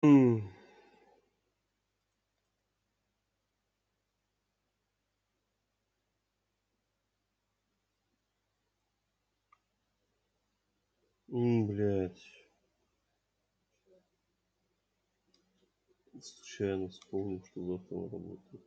М, Блядь. Случайно вспомнил, что завтра на работу.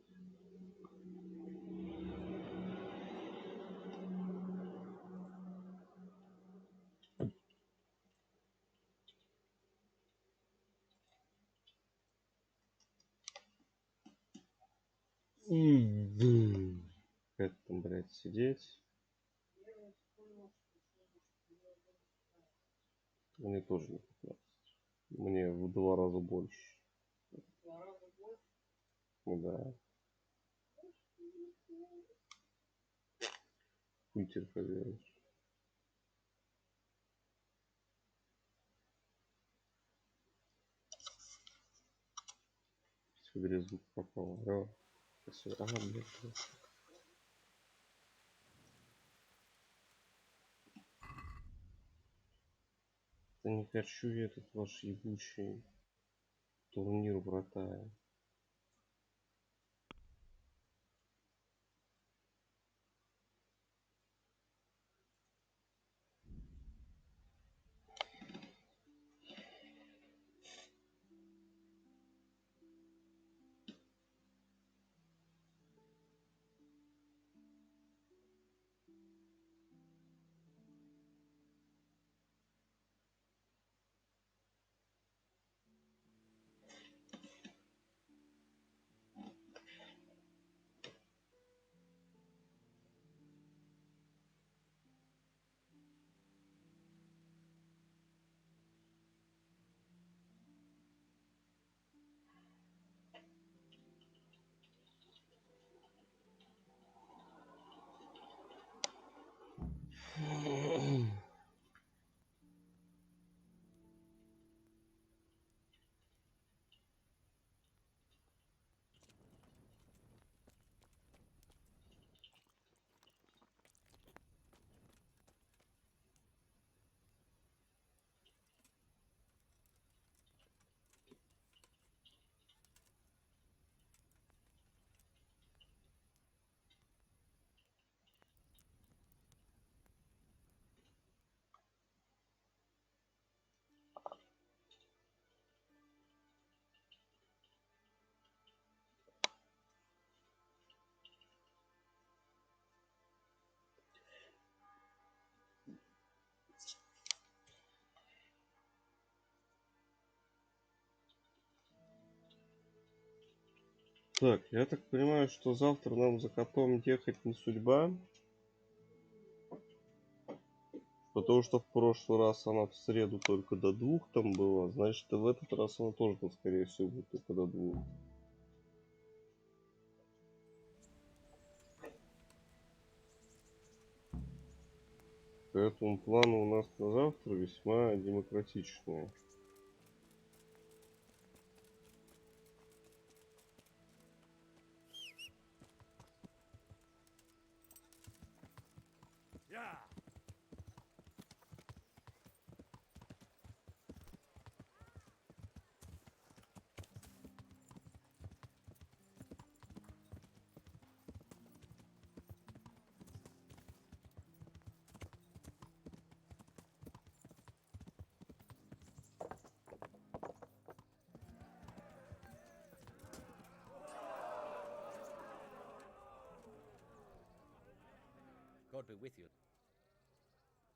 Как там, блядь, сидеть? Мне тоже не 15. Мне в 2 раза больше. Ну да. Хуй теперь поверишь. Смотри, звук пропал. Алло. Ага, блядь. Да не хочу я этот ваш ебучий турнир вратая. Так, я так понимаю, что завтра нам за котом ехать не судьба. Потому что в прошлый раз она в среду только до 2 там была. Значит, и в этот раз она тоже, скорее всего, будет только до 2. Поэтому планы у нас на завтра весьма демократичные. God be with you.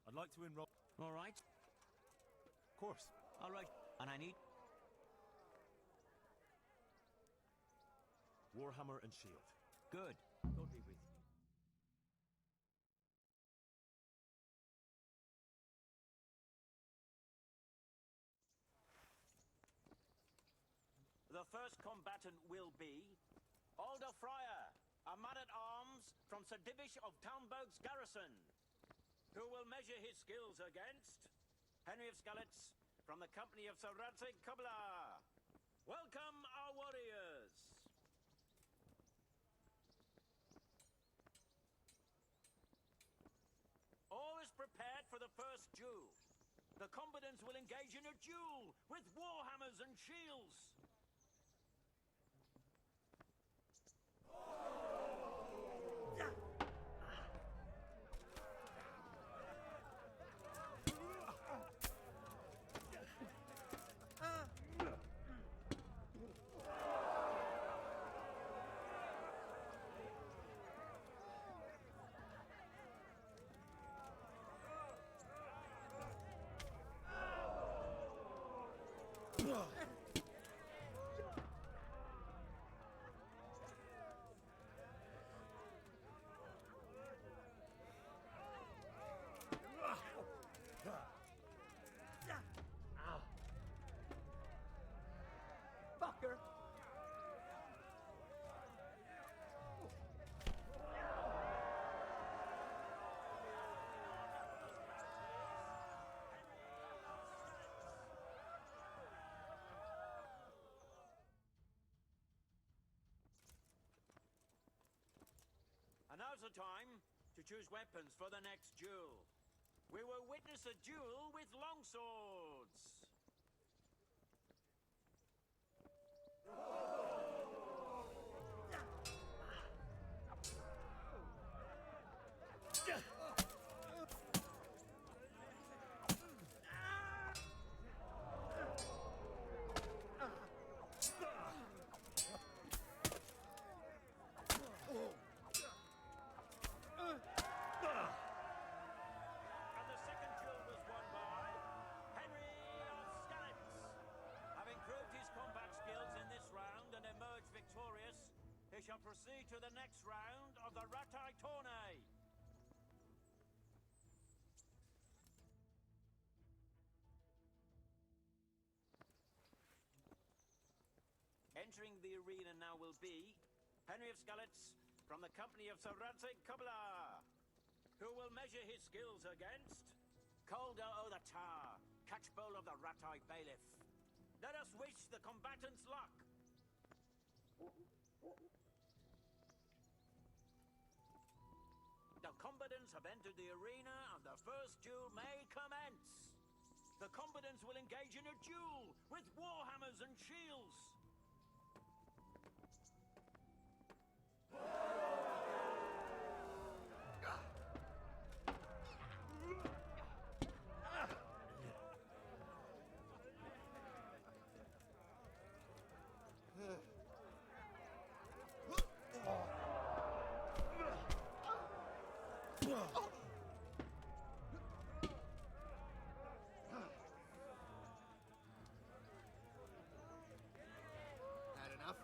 I'd like to enroll. All right. Of course. All right. And I need... Warhammer and shield. Good. God be with you. The first combatant will be Alder Fryer, a man-at-arms from Sir Divish of Townberg's garrison, who will measure his skills against Henry of Skalitz from the company of Sir Radzig Kubla. Welcome, our warriors! All is prepared for the first duel. The combatants will engage in a duel with warhammers and shields. Fucker! And now's the time to choose weapons for the next duel. We will witness a duel with longswords. And the second duel was won by Henry of Scallops. Having proved his combat skills in this round and emerged victorious, he shall proceed to the next round of the Ratai Tourney. Entering the arena now will be Henry of Scallops from the company of Sir Radzik Kubla, who will measure his skills against Calder o' the Tar, Catchbowl of the Ratai Bailiff. Let us wish the combatants luck. The combatants have entered the arena and the first duel may commence. The combatants will engage in a duel with warhammers and shields. Had enough?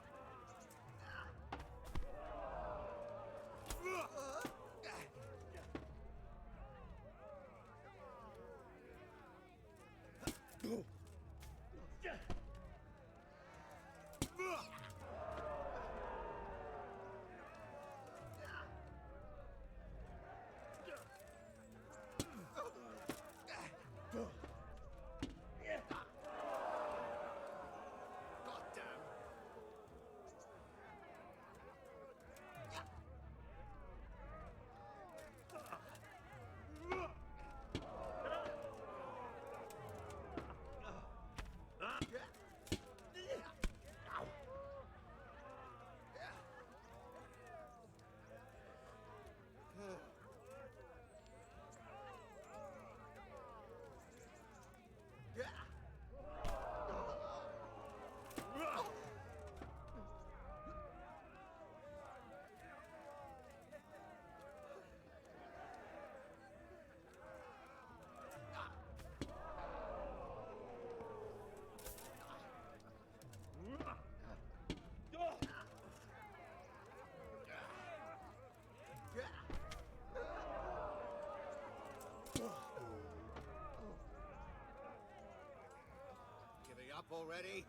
Giving up already?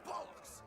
Bollocks!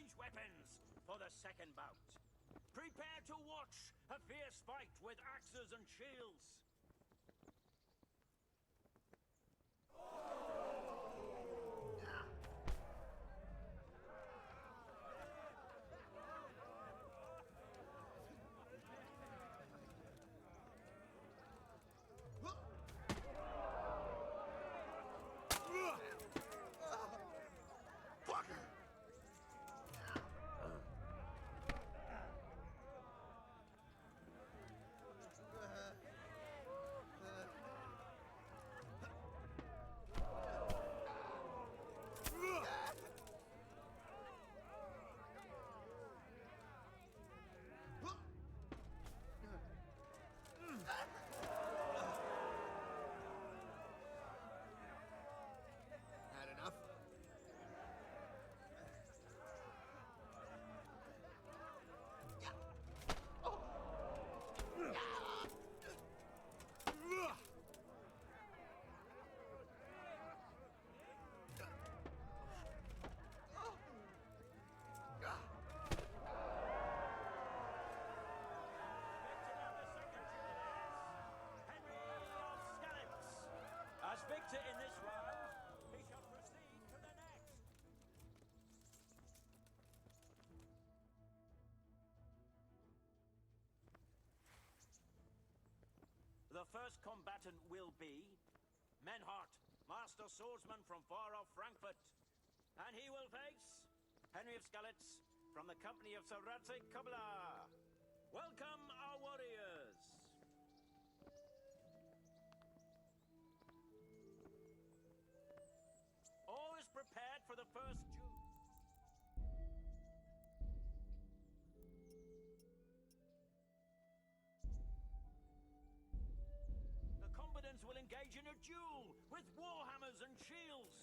Change weapons for the second bout. Prepare to watch a fierce fight with axes and shields. Had enough? As victor in this round, he shall proceed to the next. The first combatant will be Menhart, master swordsman from far off Frankfurt. And he will face Henry of Skalitz from the company of Sir Radzig Kobyla. Welcome, our warriors. All is prepared for the first duel. The combatants will engage in a duel with warhammers and shields.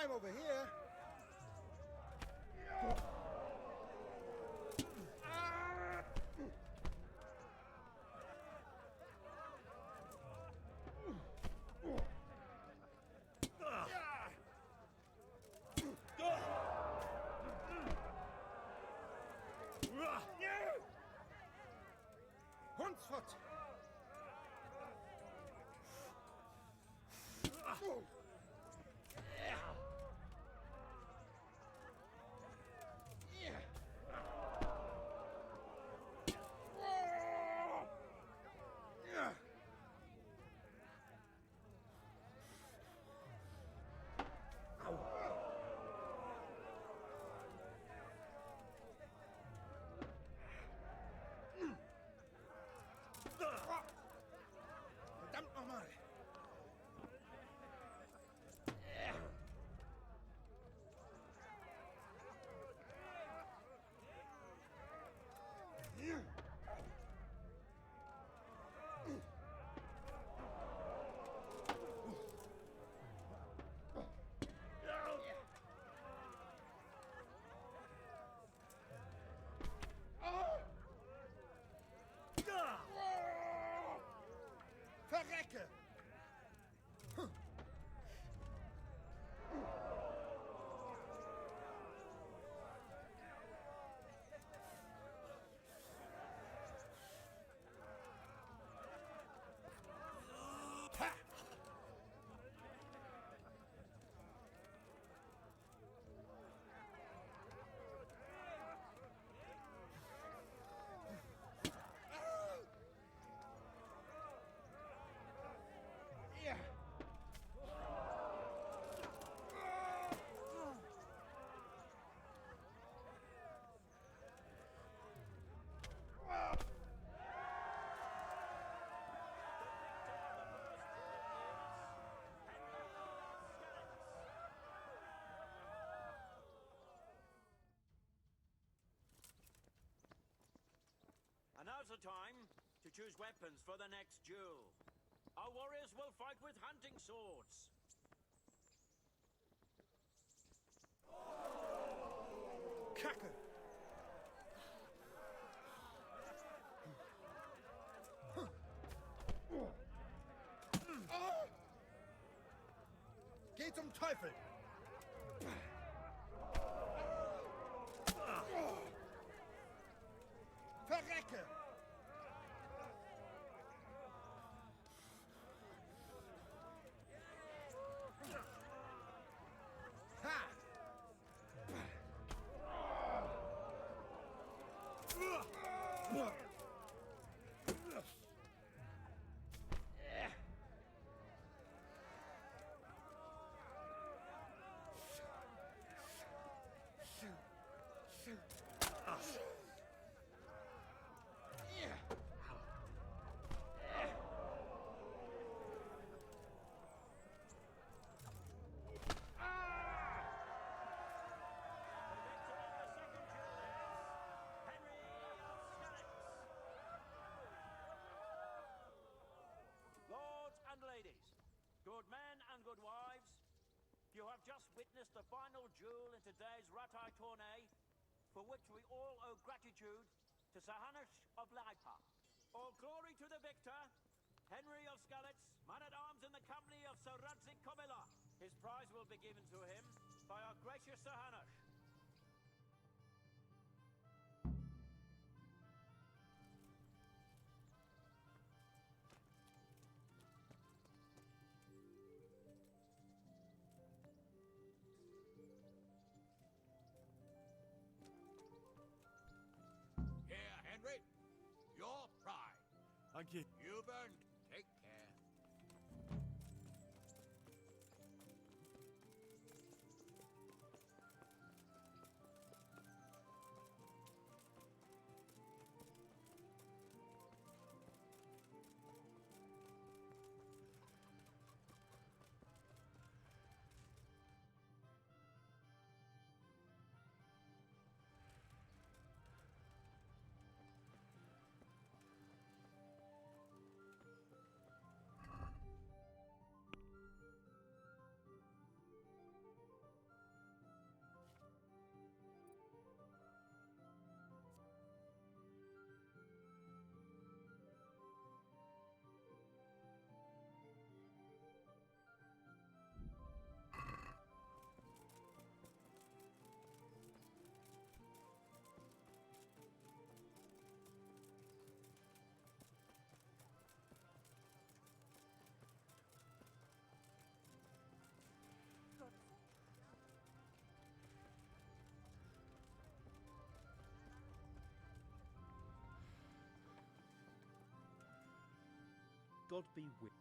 I'm over here. Hundsfort! Verdammt nochmal! Verrecke! a time to choose weapons for the next duel. Our warriors will fight with hunting swords. Kacke! Geh zum Teufel! Verrecke! Ha! Lords and ladies, good men and good wives, you have just witnessed the final duel in today's Ratai tourney, for which we all owe gratitude to Sahanush of Laipa. All glory to the victor, Henry of Skalitz, man-at-arms in the company of Sir Radzik Komila. His prize will be given to him by our gracious Sahanush. Here, Henry. Your pride. Thank you. You've earned it. Take care. God be with.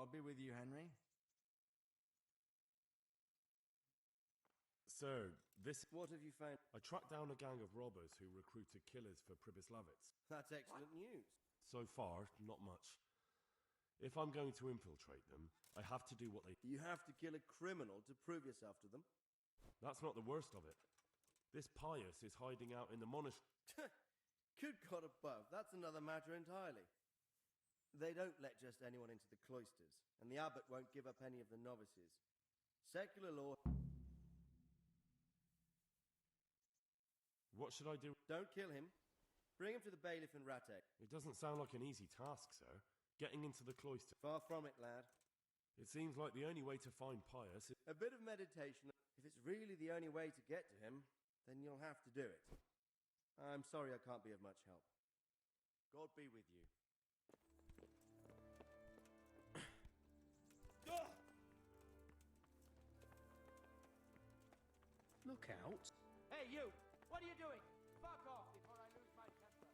God be with you, Henry. Sir, What have you found? I tracked down a gang of robbers who recruited killers for Pribyslavitz. That's excellent news. So far, not much. If I'm going to infiltrate them, I have to do what they... You have to kill a criminal to prove yourself to them. That's not the worst of it. This Pius is hiding out in the monastery. Good God above, that's another matter entirely. They don't let just anyone into the cloisters, and the abbot won't give up any of the novices. Secular law... What should I do? Don't kill him. Bring him to the bailiff in Ratek. It doesn't sound like an easy task, sir. Getting into the cloister. Far from it, lad. It seems like the only way to find Pius is... A bit of meditation. If it's really the only way to get to him, then you'll have to do it. I'm sorry I can't be of much help. God be with you. Look out. Hey, you! What are you doing? Fuck off before I lose my temper.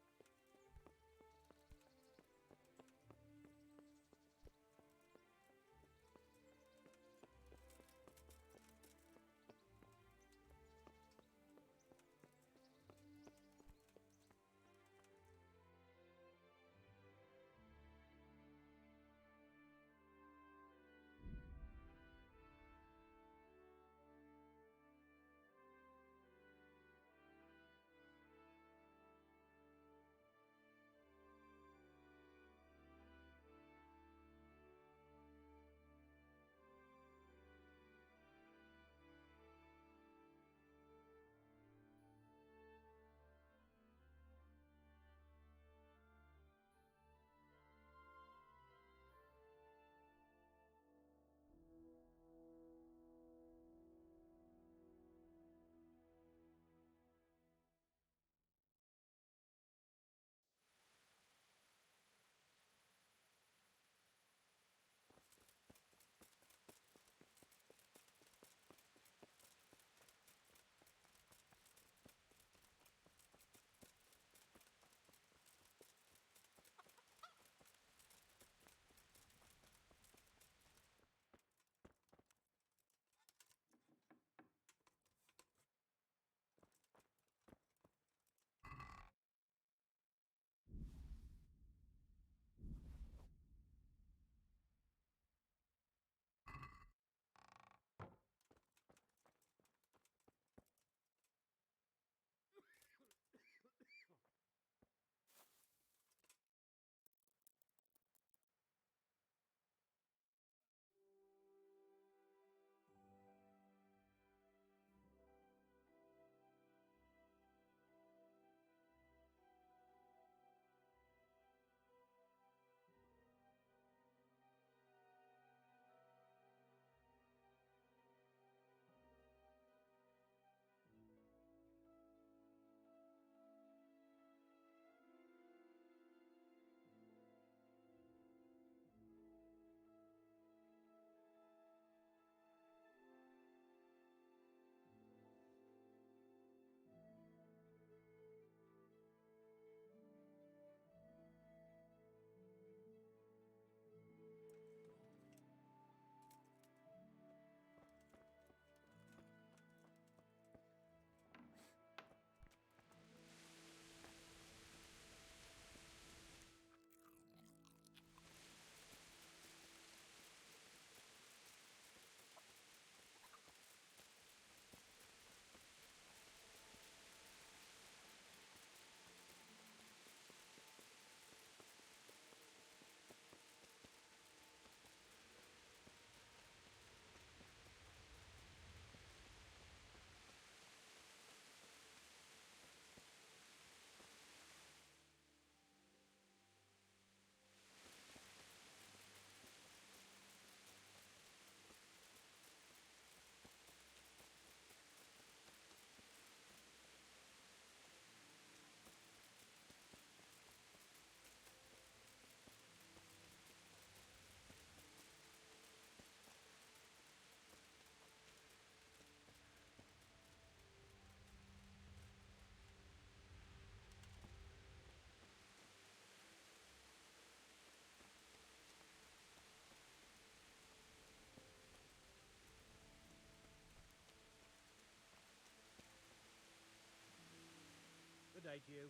intimidate you.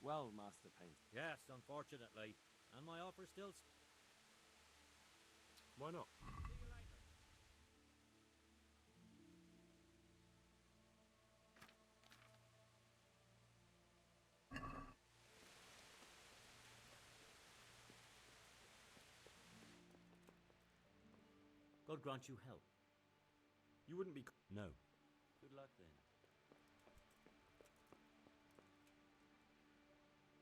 Well, Master Paint. Yes, unfortunately. And my offer still... Why not? See you later. God grant you help. You wouldn't be. No. Good luck then.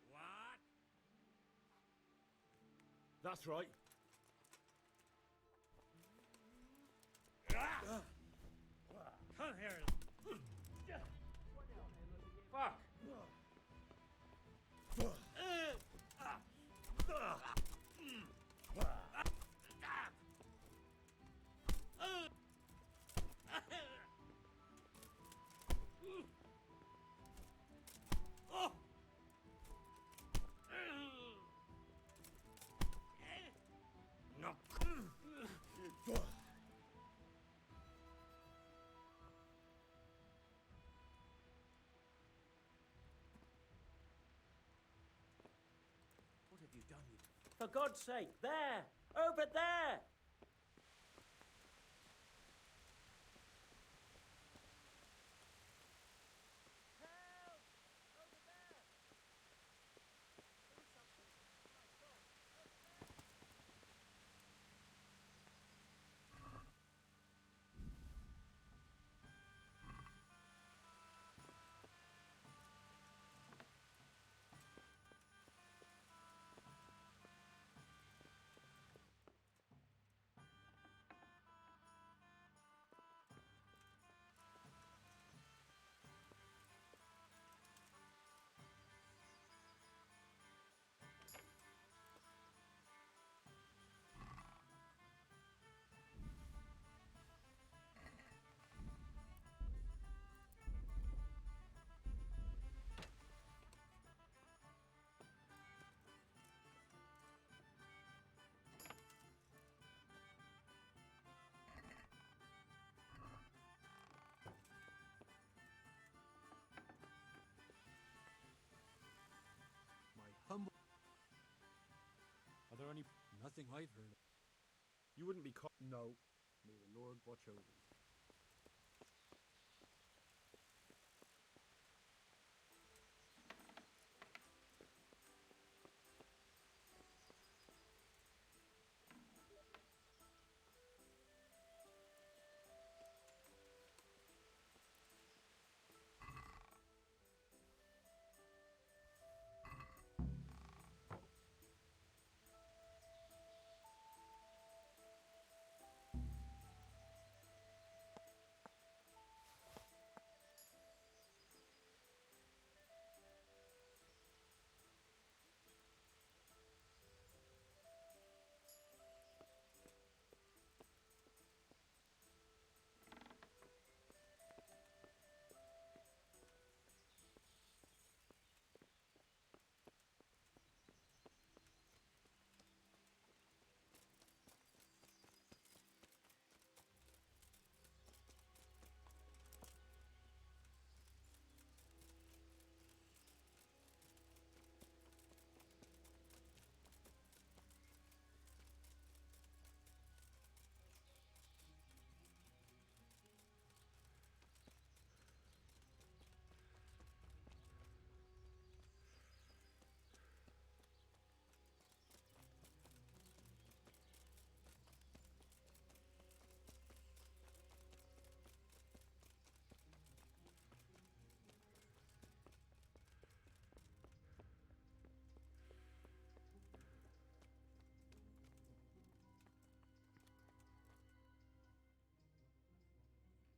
What? That's right. Come here. Fuck! What have you done? For God's sake, there! Over there! My humble. Are there any? Nothing I've heard. You wouldn't be. No. May the Lord watch over you.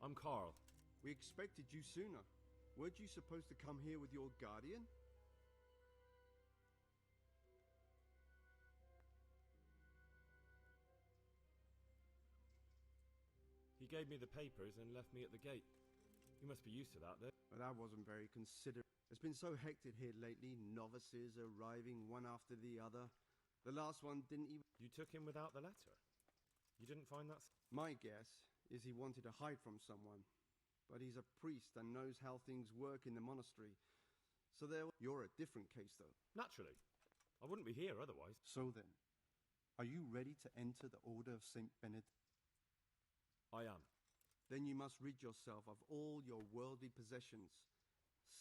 I'm Carl. We expected you sooner. Weren't you supposed to come here with your guardian? He gave me the papers and left me at the gate. You must be used to that, though. But that wasn't very considerate. It's been so hectic here lately, novices arriving one after the other. The last one didn't even... You took him without the letter. You didn't find that... My guess is he wanted to hide from someone. but he's a priest and knows how things work in the monastery. So you're a different case, though. Naturally. I wouldn't be here otherwise. So then, are you ready to enter the Order of St. Benedict? I am. Then you must rid yourself of all your worldly possessions.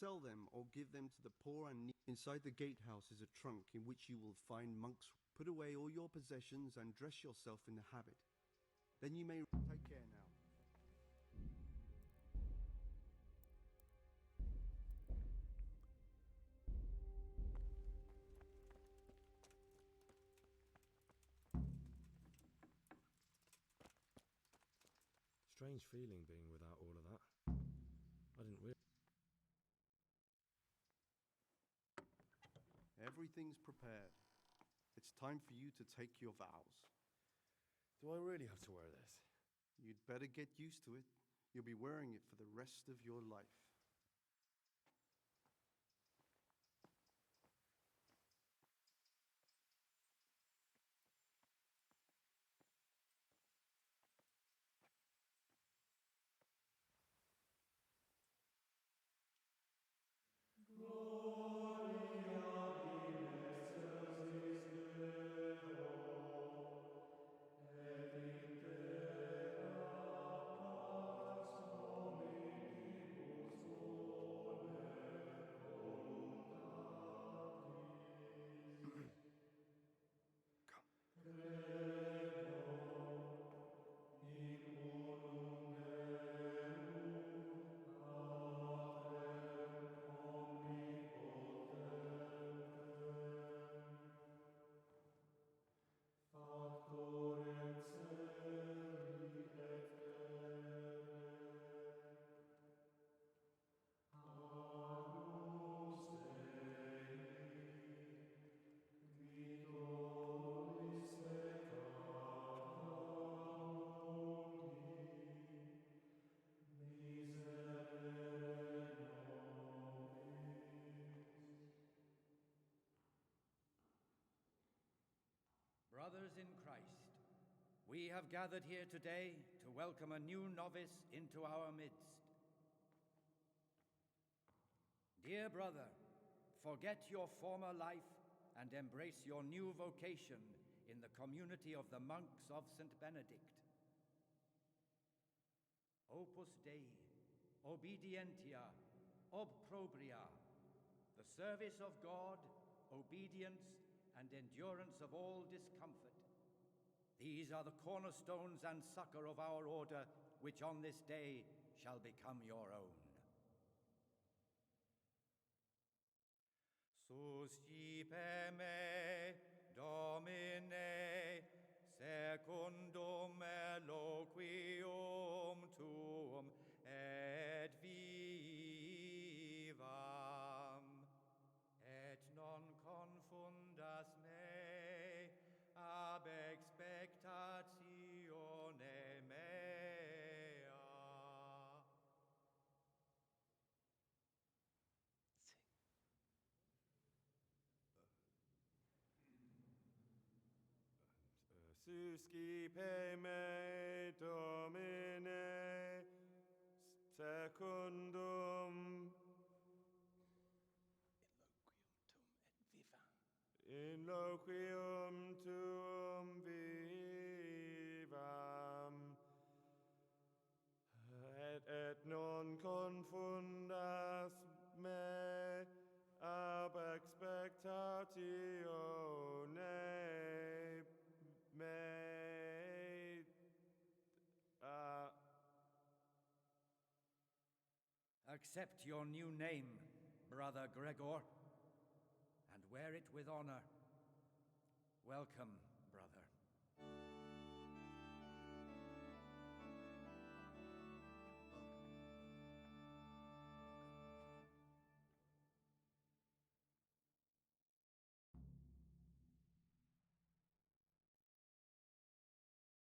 Sell them or give them to the poor and needy. Inside the gatehouse is a trunk in which you will find monks. Put away all your possessions and dress yourself in the habit. Then you may take care now. Strange feeling being without all of that. I didn't realize. Everything's prepared. It's time for you to take your vows. Do I really have to wear this? You'd better get used to it. You'll be wearing it for the rest of your life. Brothers in Christ, we have gathered here today to welcome a new novice into our midst. Dear brother, forget your former life and embrace your new vocation in the community of the monks of St. Benedict. Opus Dei, obedientia, obprobria, the service of God, obedience, and endurance of all discomfort. These are the cornerstones and succor of our order, which on this day shall become your own. Suscipe me, Domine, secundum eloquium tuum, et vivam, et non confundas me ab expectatione mea. Suscipe me, Domine, secundum in loquium tuum vivam, et non confundas me ab expectatione mea. Accept your new name, Brother Gregor, and wear it with honor. Welcome, brother.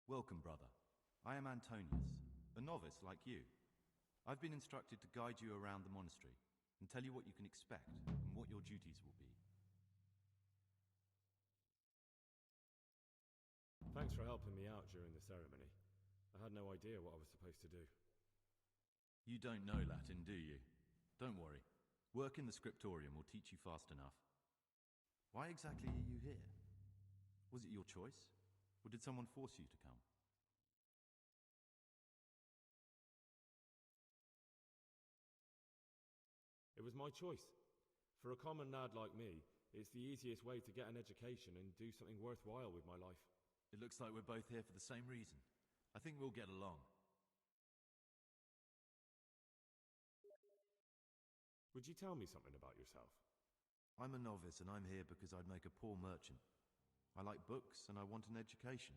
Welcome, brother. I am Antonius, a novice like you. I've been instructed to guide you around the monastery and tell you what you can expect and what your duties will be. Thanks for helping me out during the ceremony. I had no idea what I was supposed to do. You don't know Latin, do you? Don't worry. Work in the scriptorium will teach you fast enough. Why exactly are you here? Was it your choice? Or did someone force you to come? It was my choice. For a common lad like me, it's the easiest way to get an education and do something worthwhile with my life. It looks like we're both here for the same reason. I think we'll get along. Would you tell me something about yourself? I'm a novice and I'm here because I'd make a poor merchant. I like books and I want an education.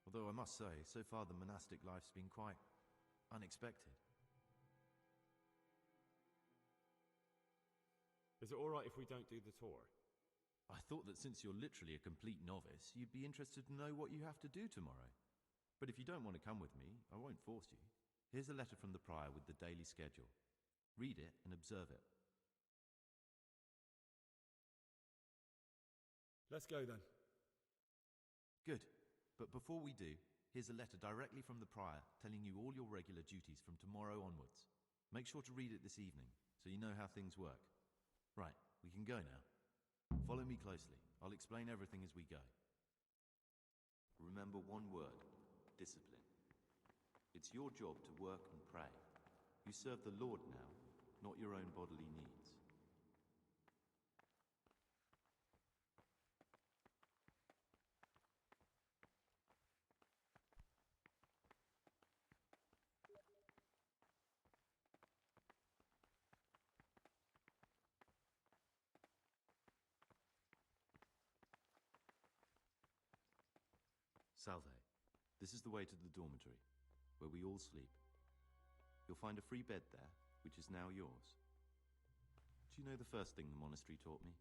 Although I must say, so far the monastic life's been quite unexpected. Is it alright if we don't do the tour? I thought that since you're literally a complete novice, you'd be interested to know what you have to do tomorrow. But if you don't want to come with me, I won't force you. Here's a letter from the prior with the daily schedule. Read it and observe it. Let's go then. Good. But before we do, here's a letter directly from the prior telling you all your regular duties from tomorrow onwards. Make sure to read it this evening, so you know how things work. Right, we can go now. Follow me closely. I'll explain everything as we go. Remember one word: discipline. It's your job to work and pray. You serve the Lord now, not your own bodily needs. Salve. This is the way to the dormitory, where we all sleep. You'll find a free bed there, which is now yours. Do you know the first thing the monastery taught me?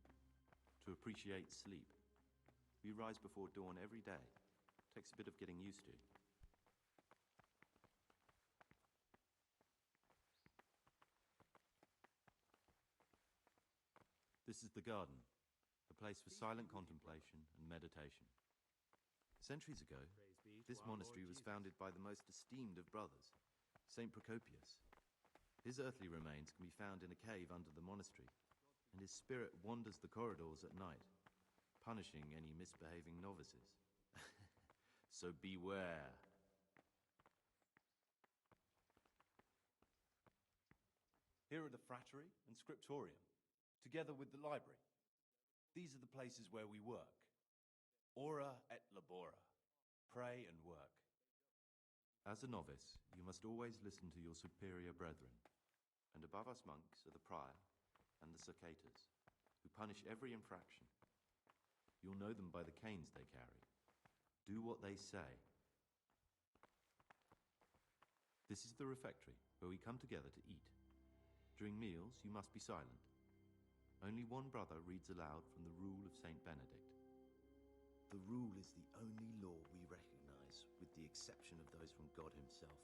To appreciate sleep. We rise before dawn every day. Takes a bit of getting used to. This is the garden, a place for silent contemplation and meditation. Centuries ago, this monastery was founded by the most esteemed of brothers, Saint Procopius. His earthly remains can be found in a cave under the monastery, and his spirit wanders the corridors at night, punishing any misbehaving novices. So beware. Here are the frattery and scriptorium, together with the library. These are the places where we work. Ora et labora. Pray and work. As a novice, you must always listen to your superior brethren. And above us monks are the prior and the circators, who punish every infraction. You'll know them by the canes they carry. Do what they say. This is the refectory, where we come together to eat. During meals, you must be silent. Only one brother reads aloud from the Rule of Saint Benedict. The rule is the only law we recognize, with the exception of those from God himself.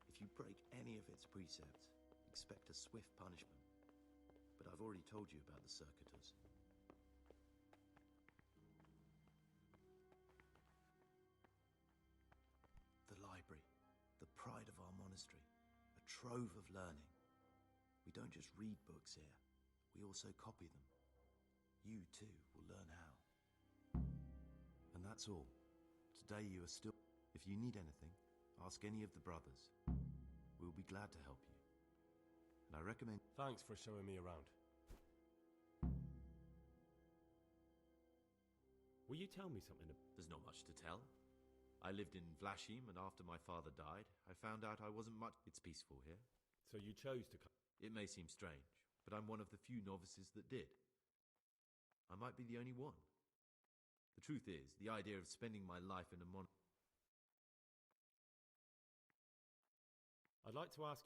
If you break any of its precepts, expect a swift punishment. But I've already told you about the circuitous. The library, the pride of our monastery, a trove of learning. We don't just read books here, we also copy them. You too will learn how. And that's all. Today you are still... If you need anything, ask any of the brothers. We'll be glad to help you. And I recommend... Thanks for showing me around. Will you tell me something? There's not much to tell. I lived in Vlashim, and after my father died, I found out I wasn't much... It's peaceful here. So you chose to come? It may seem strange, but I'm one of the few novices that did. I might be the only one. The truth is, the idea of spending my life in a I'd like to ask...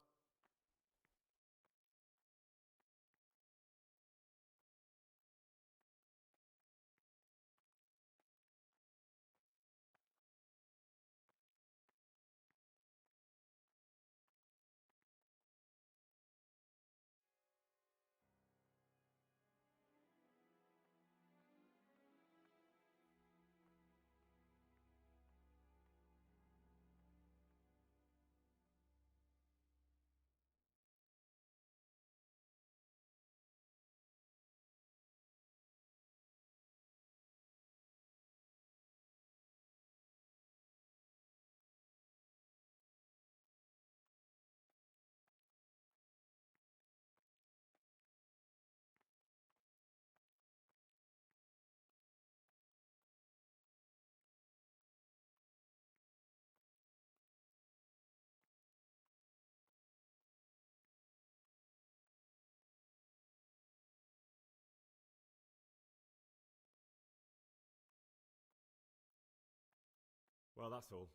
Well, that's all.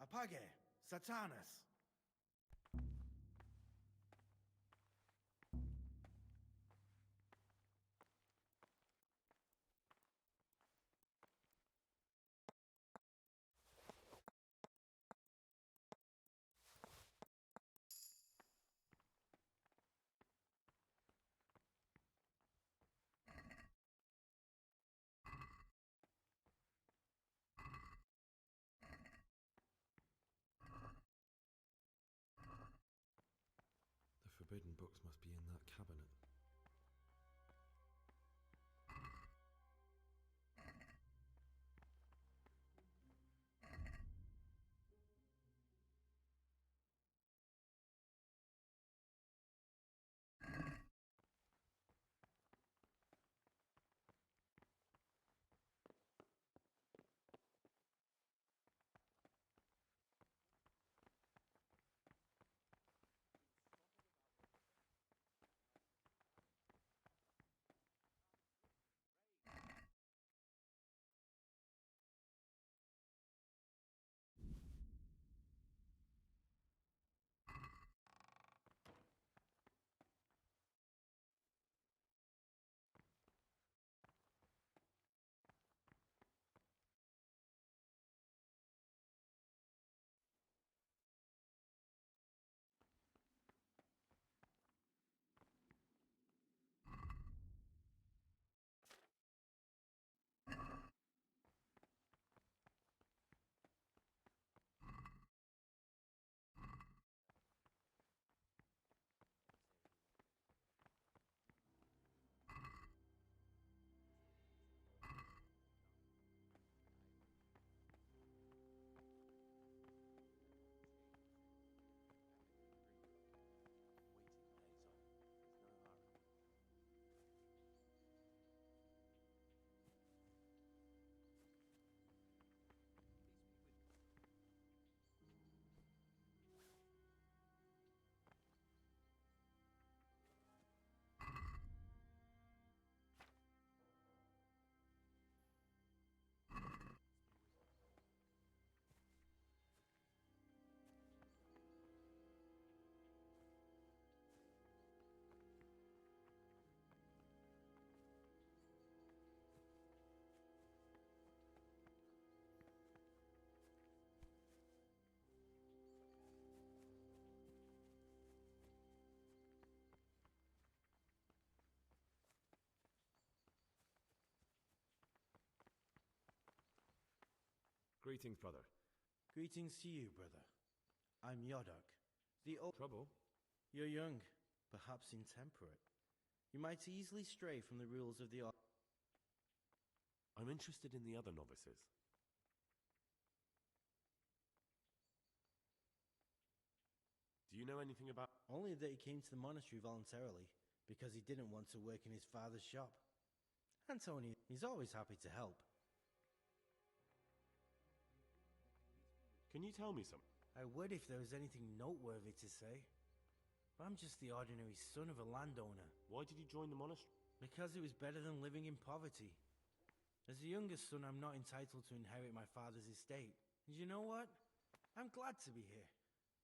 Apage, Satanas! The forbidden books must be in that cabinet. Greetings, brother. Greetings to you, brother. I'm Yodok, the old... Trouble? You're young, perhaps intemperate. You might easily stray from the rules of the... I'm interested in the other novices. Do you know anything about... Only that he came to the monastery voluntarily, because he didn't want to work in his father's shop. Antony, he's always happy to help. Can you tell me something? I would if there was anything noteworthy to say. But I'm just the ordinary son of a landowner. Why did you join the monastery? Because it was better than living in poverty. As the youngest son, I'm not entitled to inherit my father's estate. And you know what? I'm glad to be here.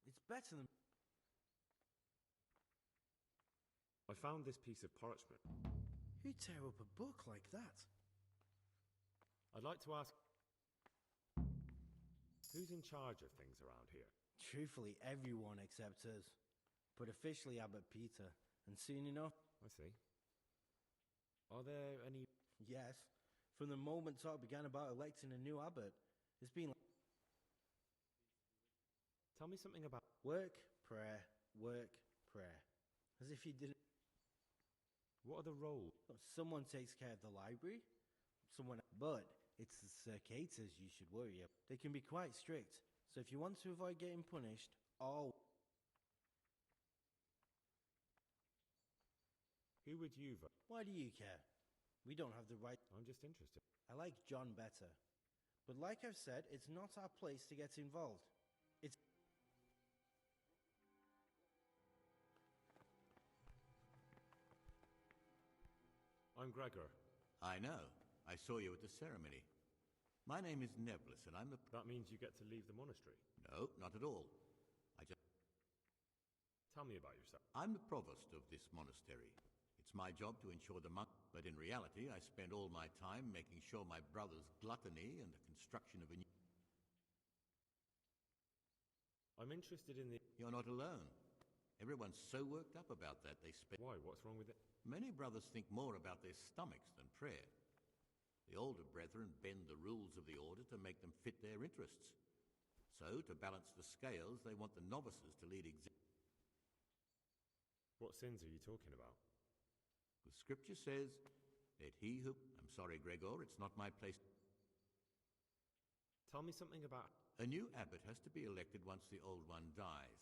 It's better than... I found this piece of parchment. Who'd tear up a book like that? I'd like to ask, who's in charge of things around here? Truthfully, everyone except us. But officially Abbot Peter, and soon enough... I see. Are there any... Yes. From the moment talk began about electing a new abbot, it's been like... Tell me something about... Work, prayer, work, prayer. As if you didn't... What are the roles? Someone takes care of the library, someone... But it's the circators you should worry about. They can be quite strict, so if you want to avoid getting punished, all... Who would you vote? Why do you care? We don't have the right... I'm just interested. I like John better. But like I've said, it's not our place to get involved. It's... I'm Gregor. I know. I saw you at the ceremony. My name is Nebulus, and I'm the... That means you get to leave the monastery? No, not at all. I just... Tell me about yourself. I'm the provost of this monastery. It's my job to ensure the monk... But in reality, I spend all my time making sure my brother's gluttony and the construction of a new... I'm interested in the... You're not alone. Everyone's so worked up about that they spend... Why? What's wrong with it? Many brothers think more about their stomachs than prayer. The older brethren bend the rules of the order to make them fit their interests. So, to balance the scales, they want the novices to lead What sins are you talking about? The scripture says that he who... I'm sorry, Gregor, it's not my place... Tell me something about... A new abbot has to be elected once the old one dies.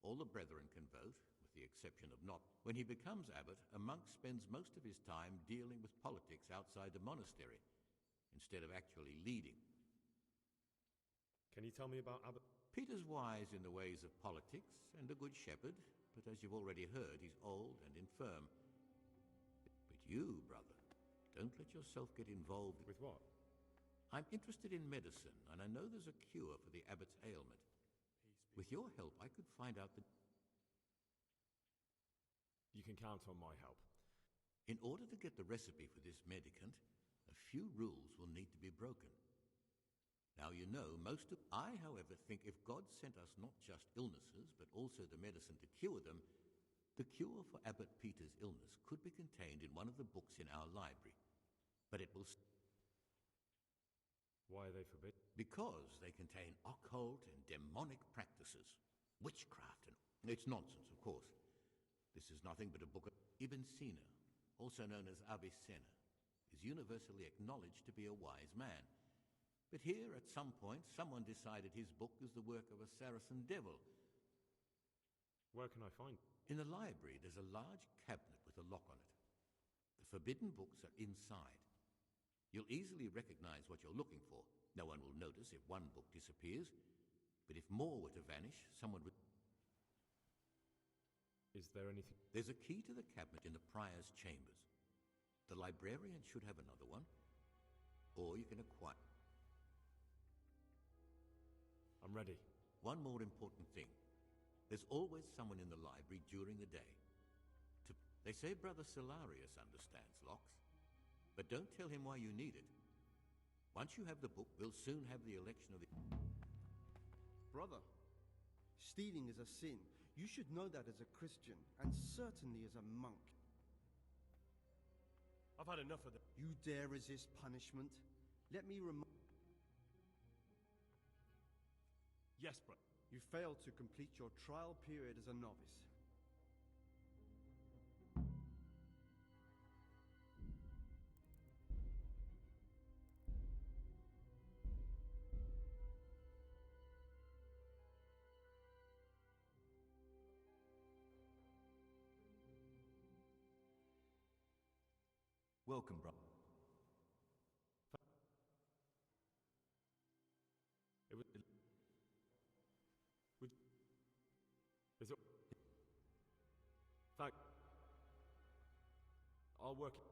All the brethren can vote, with the exception of not. When he becomes abbot, a monk spends most of his time dealing with politics outside the monastery, instead of actually leading. Can you tell me about Abbot... Peter's wise in the ways of politics and a good shepherd, but as you've already heard, he's old and infirm. But you, brother, don't let yourself get involved... With what? I'm interested in medicine, and I know there's a cure for the abbot's ailment. With your help, I could find out the... You can count on my help. In order to get the recipe for this medicament, a few rules will need to be broken. Now you know, most of... I, however, think if God sent us not just illnesses, but also the medicine to cure them, the cure for Abbot Peter's illness could be contained in one of the books in our library. But it will... Why are they forbidden? Because they contain occult and demonic practices. Witchcraft and... It's nonsense, of course. This is nothing but a book of... Ibn Sina, also known as Avicenna, is universally acknowledged to be a wise man. But here, at some point, someone decided his book is the work of a Saracen devil. Where can I find it? In the library, there's a large cabinet with a lock on it. The forbidden books are inside. You'll easily recognize what you're looking for. No one will notice if one book disappears. But if more were to vanish, someone would... Is there anything... There's a key to the cabinet in the prior's chambers. The librarian should have another one. Or you can acquire... I'm ready. One more important thing. There's always someone in the library during the day. They say Brother Solarius understands locks. But don't tell him why you need it. Once you have the book, we'll soon have the election of the... Brother, stealing is a sin. You should know that as a Christian, and certainly as a monk. I've had enough of that. You dare resist punishment? Let me remind... Yes, brother. You failed to complete your trial period as a novice. Welcome, brother. It was... Would... Is it... Fact... I'll work it...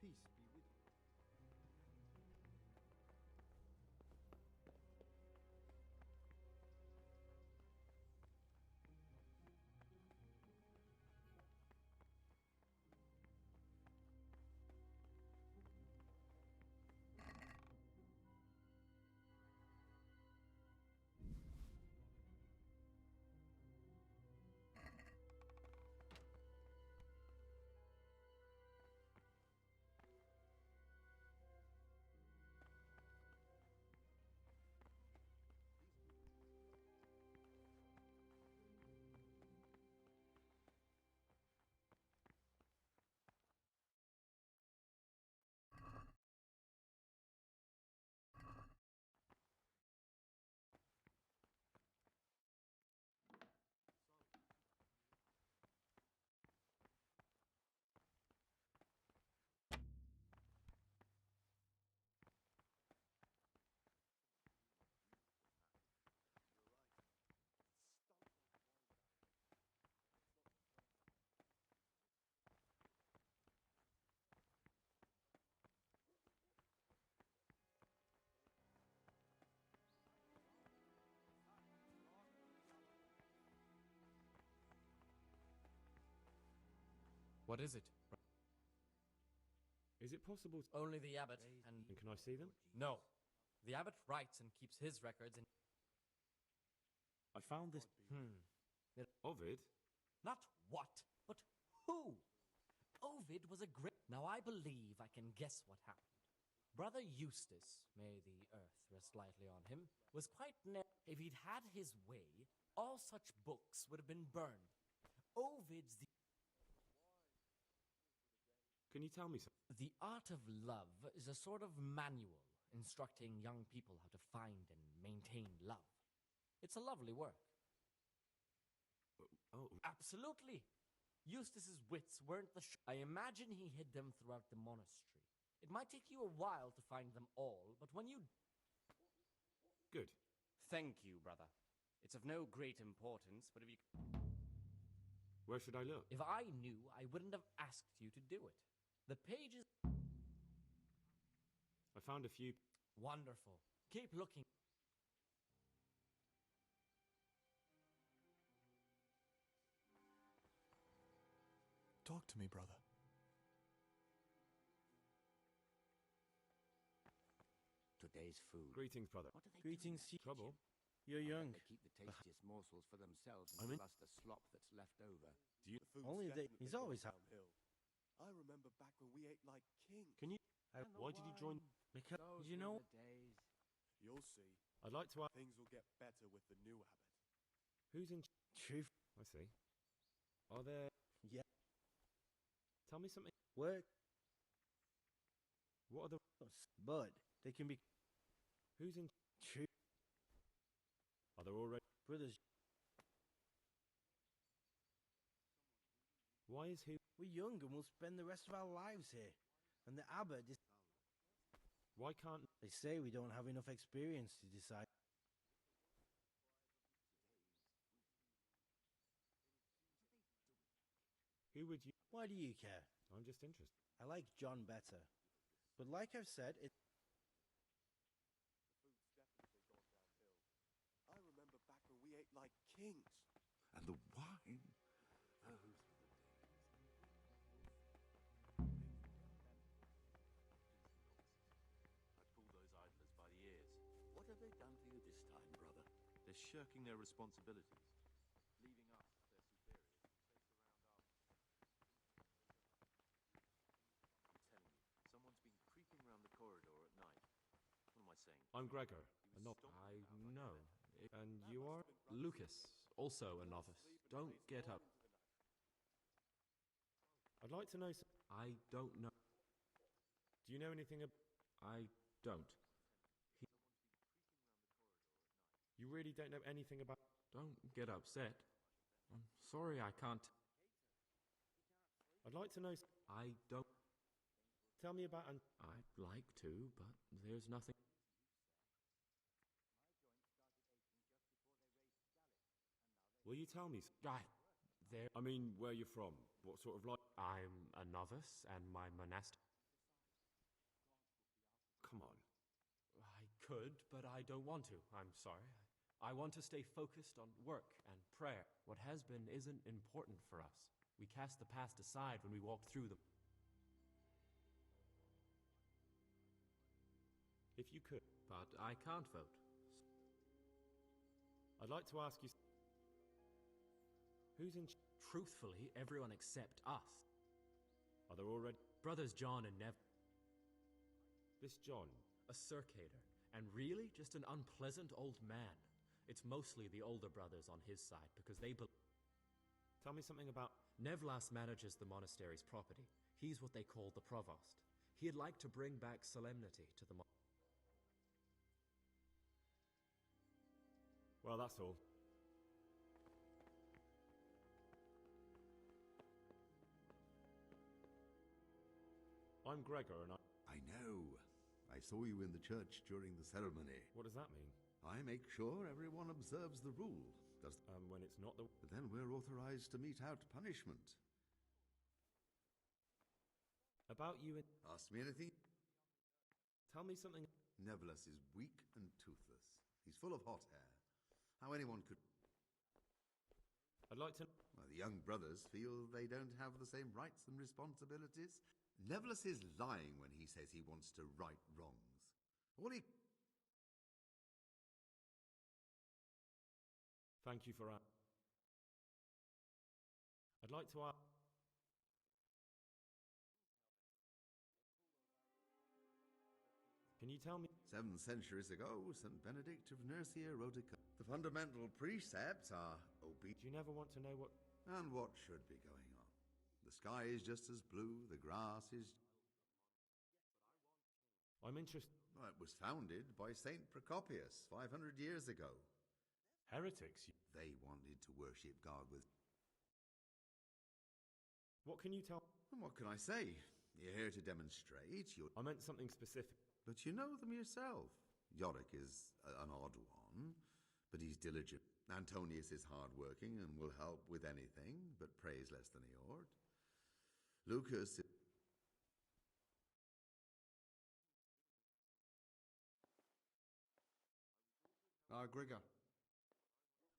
Peace be with you. What is it? Is it possible? Only the abbot And can I see them? No. The abbot writes and keeps his records in. I found this. Ovid? Not what, but who? Ovid was a great. Now I believe I can guess what happened. Brother Eustace, may the earth rest lightly on him, was quite if he'd had his way, all such books would have been burned. Ovid's the. Can you tell me something? The Art of Love is a sort of manual instructing young people how to find and maintain love. It's a lovely work. Oh. Absolutely. Eustace's wits weren't I imagine he hid them throughout the monastery. It might take you a while to find them all, but when you... Good. Thank you, brother. It's of no great importance, but if you... Where should I look? If I knew, I wouldn't have asked you to do it. The pages... I found a few... Wonderful. Keep looking. Talk to me, brother. Today's food. Greetings, brother. What do they Greetings, do in that Trouble? kitchen? You're young. They keep the tastiest morsels for themselves I and mean- give us the slop that's left over. Do you? The food's Only they. definitely He's always gone happy. downhill. I remember back when we ate like kings. Can you? And the Why did you join? wine. Because Those you were know. the days. You'll see. I'd like to ask... Things will get better with the new abbot. Who's in... Truth. I see. Are there... Yeah. Tell me something. Work. What are the... Bud. They can be. Who's in... Truth. Are there already... Brothers. Why is who... We're young and we'll spend the rest of our lives here. And the abbot is. Why can't... They say we don't have enough experience to decide. Who would you... Why do you care? I'm just interested. I like John better. But like I've said, it. The food's definitely gone downhill. I remember back when we ate like kings. And the wine. Those were the days. I'd pull those idlers by the ears. What have they done for you this time, brother? They're shirking their responsibilities, leaving us, their superiors, to chase around I'm telling you, someone's been creeping around the corridor at night. What am I saying? I'm Gregor. He was Not... stomping I about like know. that. And you are... Lucas, also a novice. Don't get up. I'd like to know... I don't know. Do you know anything about... I don't. You really don't know anything about... Don't get upset. I'm sorry I can't. I'd like to know... I don't. Tell me about... I'd like to, but there's nothing. Will you tell me... There. I mean, where you're from. What sort of life... I'm a novice, and my monastic. could, but I don't want to. I'm sorry. I want to stay focused on work and prayer. What has been isn't important for us. We cast the past aside when we walk through them. If you could. But I can't vote. I'd like to ask you... Who's in... Truthfully, everyone except us. Are there already... Brothers John and Nev... This John? A circator. And really, just an unpleasant old man. It's mostly the older brothers on his side, because they... Tell me something about... Nevlas manages the monastery's property. He's what they call the provost. He'd like to bring back solemnity to the... Well, that's all. I'm Gregor, and I know. I saw you in the church during the ceremony. What does that mean? I make sure everyone observes the rule. When it's not the... But then we're authorized to mete out punishment. About you and... Ask me anything. Tell me something... Nevlas is weak and toothless. He's full of hot hair. How anyone could... I'd like to... Well, the young brothers feel they don't have the same rights and responsibilities. Nevlas is lying when he says he wants to right wrongs. All he... Thank you for... I'd like to ask... Can you tell me... 7 centuries ago, St. Benedict of Nursia wrote a... The fundamental precepts are obedience. Do you never want to know what... And what should be going on? The sky is just as blue, the grass is... I'm interested... Well, it was founded by St. Procopius 500 years ago. Heretics? They wanted to worship God with... What can you tell... And what can I say? You're here to demonstrate your... I meant something specific. But you know them yourself. Yorick is an odd one, but he's diligent. Antonius is hard-working and will help with anything, but prays less than he ought. Lucas... Gregor.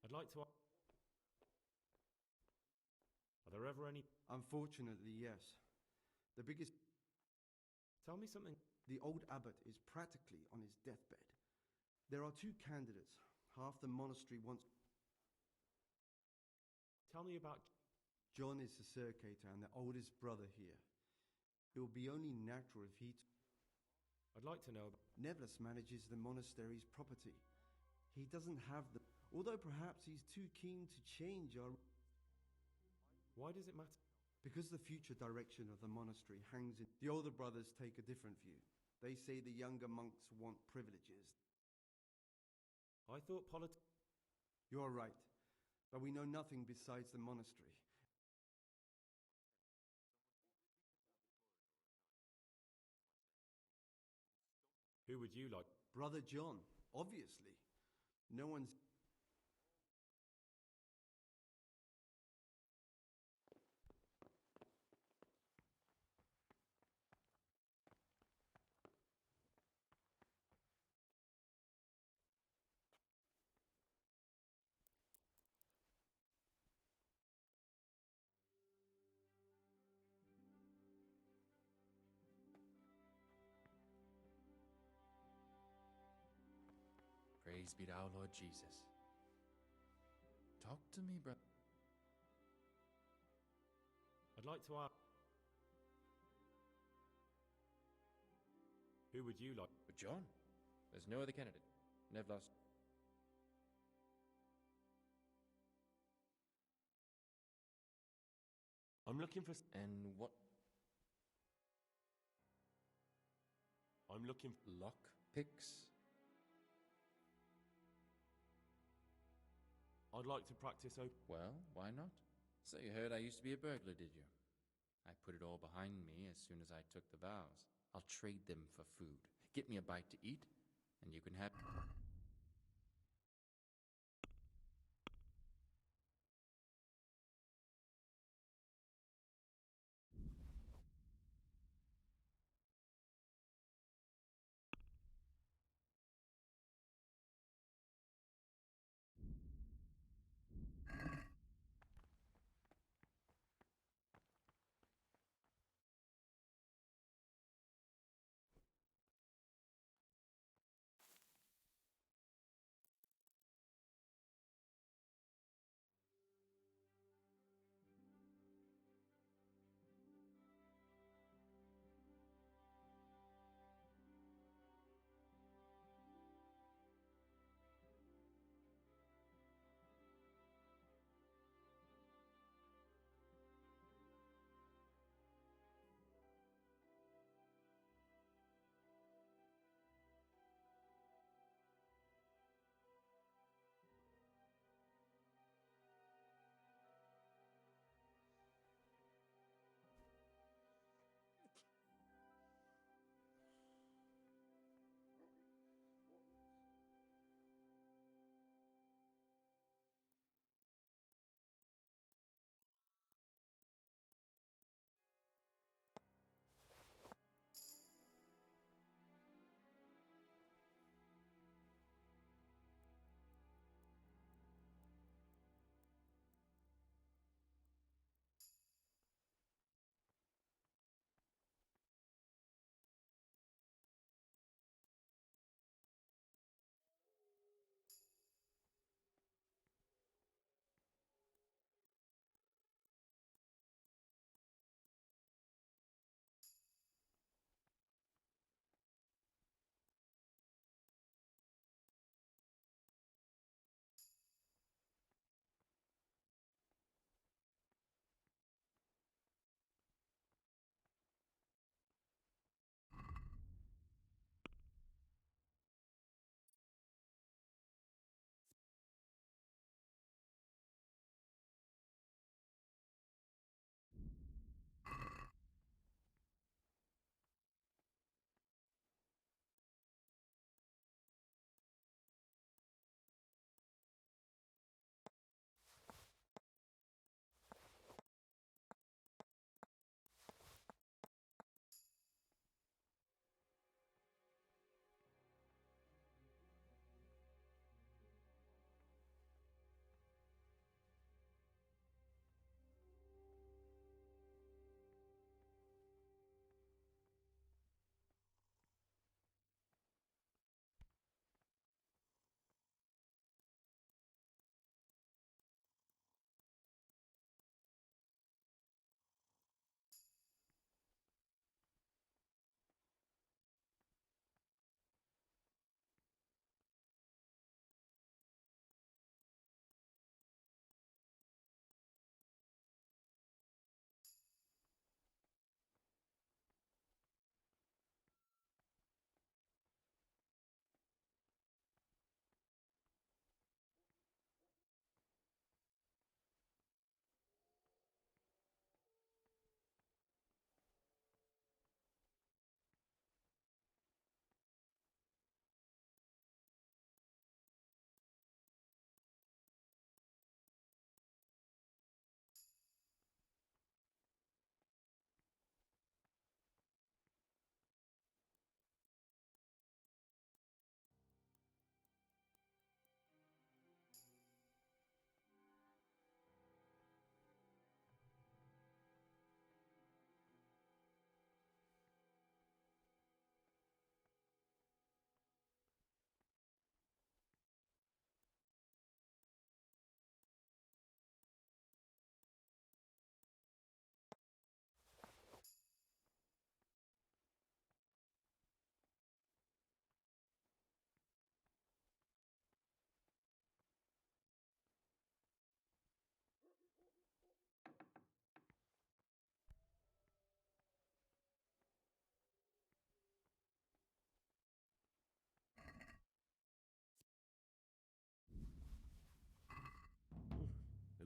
I'd like to... Are there ever any... Unfortunately, yes. The biggest... Tell me something... The old abbot is practically on his deathbed. There are 2 candidates. Half the monastery wants... Tell me about... John is the circator and the oldest brother here. It will be only natural if he... I'd like to know... Nevlas manages the monastery's property. He doesn't have the... Although perhaps he's too keen to change our... Why does it matter? Because the future direction of the monastery hangs in... The older brothers take a different view. They say the younger monks want privileges. I thought You are right, but we know nothing besides the monastery. Who would you like? Brother John, obviously. No one's... Praise be to our Lord Jesus. Talk to me, brother. I'd like to ask... Who would you like? But John, there's no other candidate. Nevlas. I'm looking for... And what? I'm looking for... Lock picks? I'd like to practice open... Well, why not? So you heard I used to be a burglar, did you? I put it all behind me as soon as I took the vows. I'll trade them for food. Get me a bite to eat, and you can have...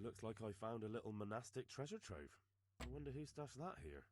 It looks like I found a little monastic treasure trove. I wonder who stashed that here.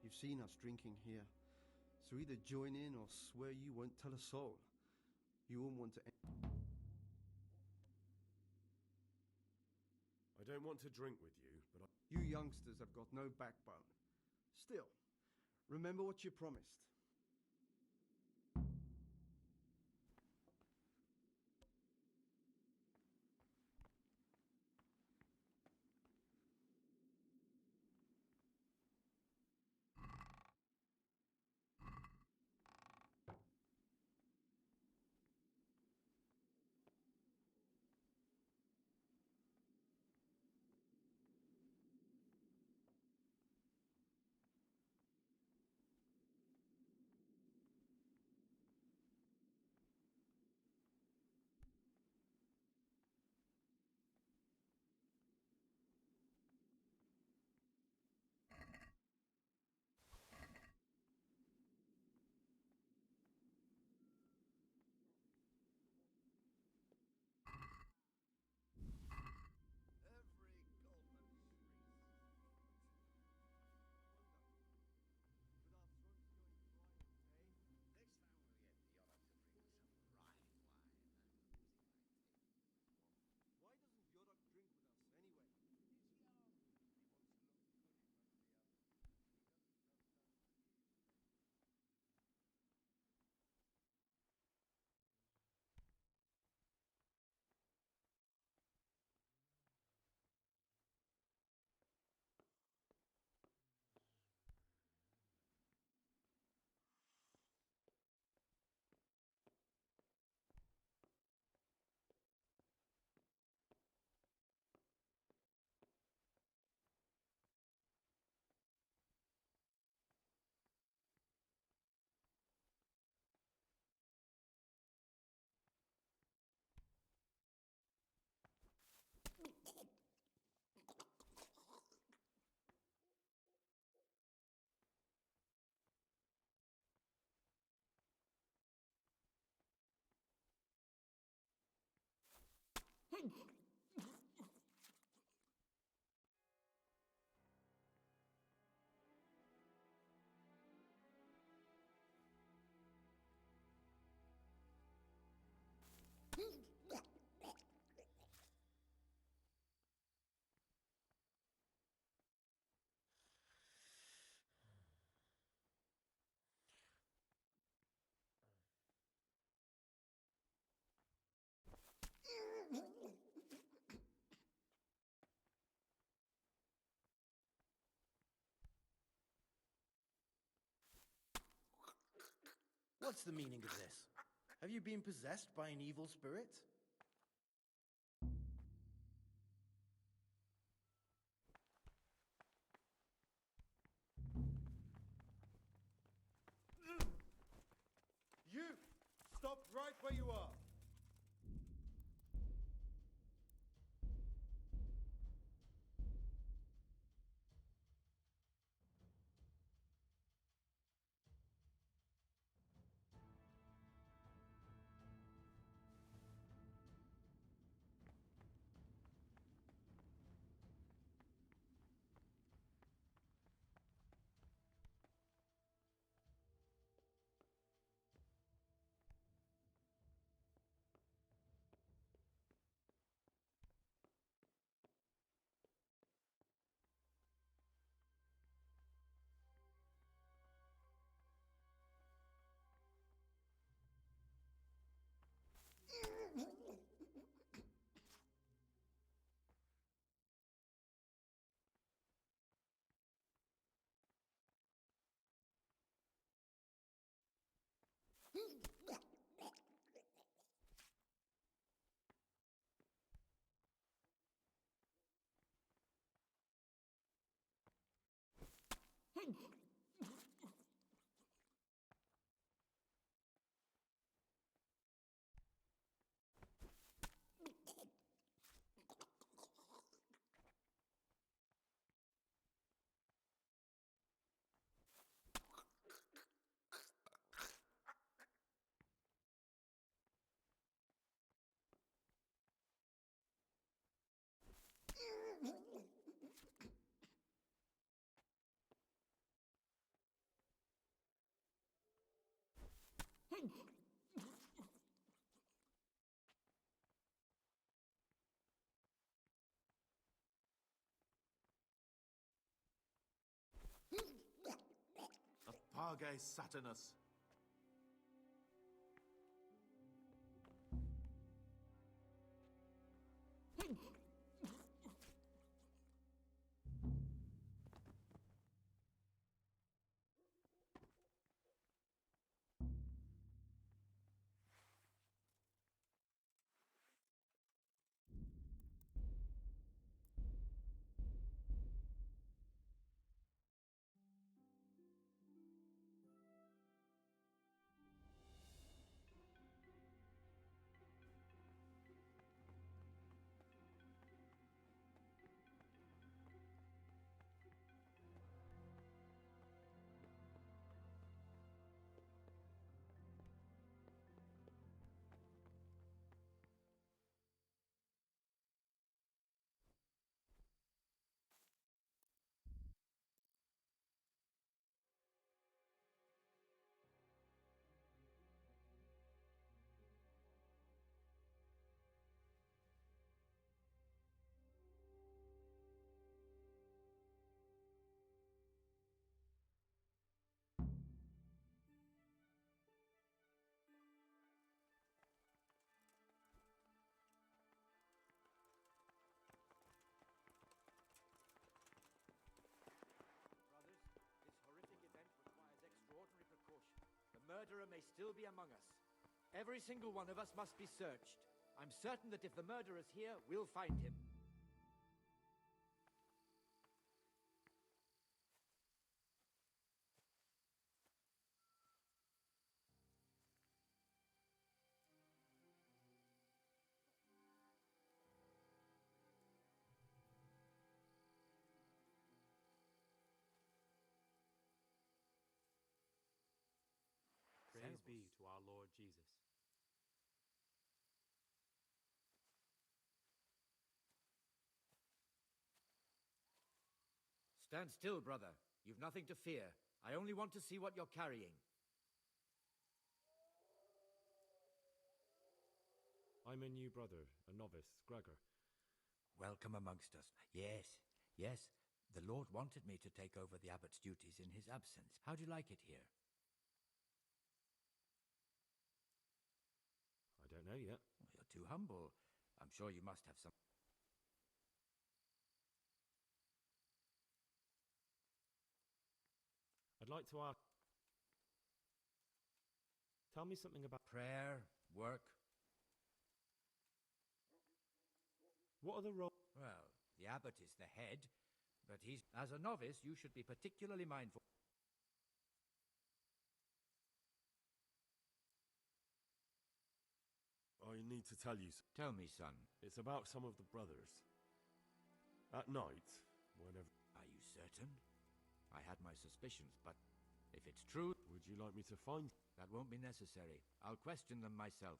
You've seen us drinking here, so either join in or swear you won't tell a soul. You won't want to... I don't want to drink with you, but You youngsters have got no backbone. Still, remember what you promised. What's the meaning of this? Have you been possessed by an evil spirit? You! Stop right where you are! Apage Saturnus. Murderer may still be among us. Every single one of us must be searched. I'm certain that if the murderer's here, we'll find him. Praise be to our Lord Jesus. Stand still, brother. You've nothing to fear. I only want to see what you're carrying. I'm a new brother, a novice, Gregor. Welcome amongst us. Yes, yes. The Lord wanted me to take over the abbot's duties in his absence. How do you like it here? I don't know yet. Well, you're too humble. I'm sure you must have some... I'd like to ask... Tell me something about prayer, work. What are the roles? Well, the abbot is the head, but he's... As a novice, you should be particularly mindful. I need to tell you. Tell me, son. It's about some of the brothers. At night, whenever... Are you certain? I had my suspicions, but if it's true... Would you like me to find... That won't be necessary. I'll question them myself.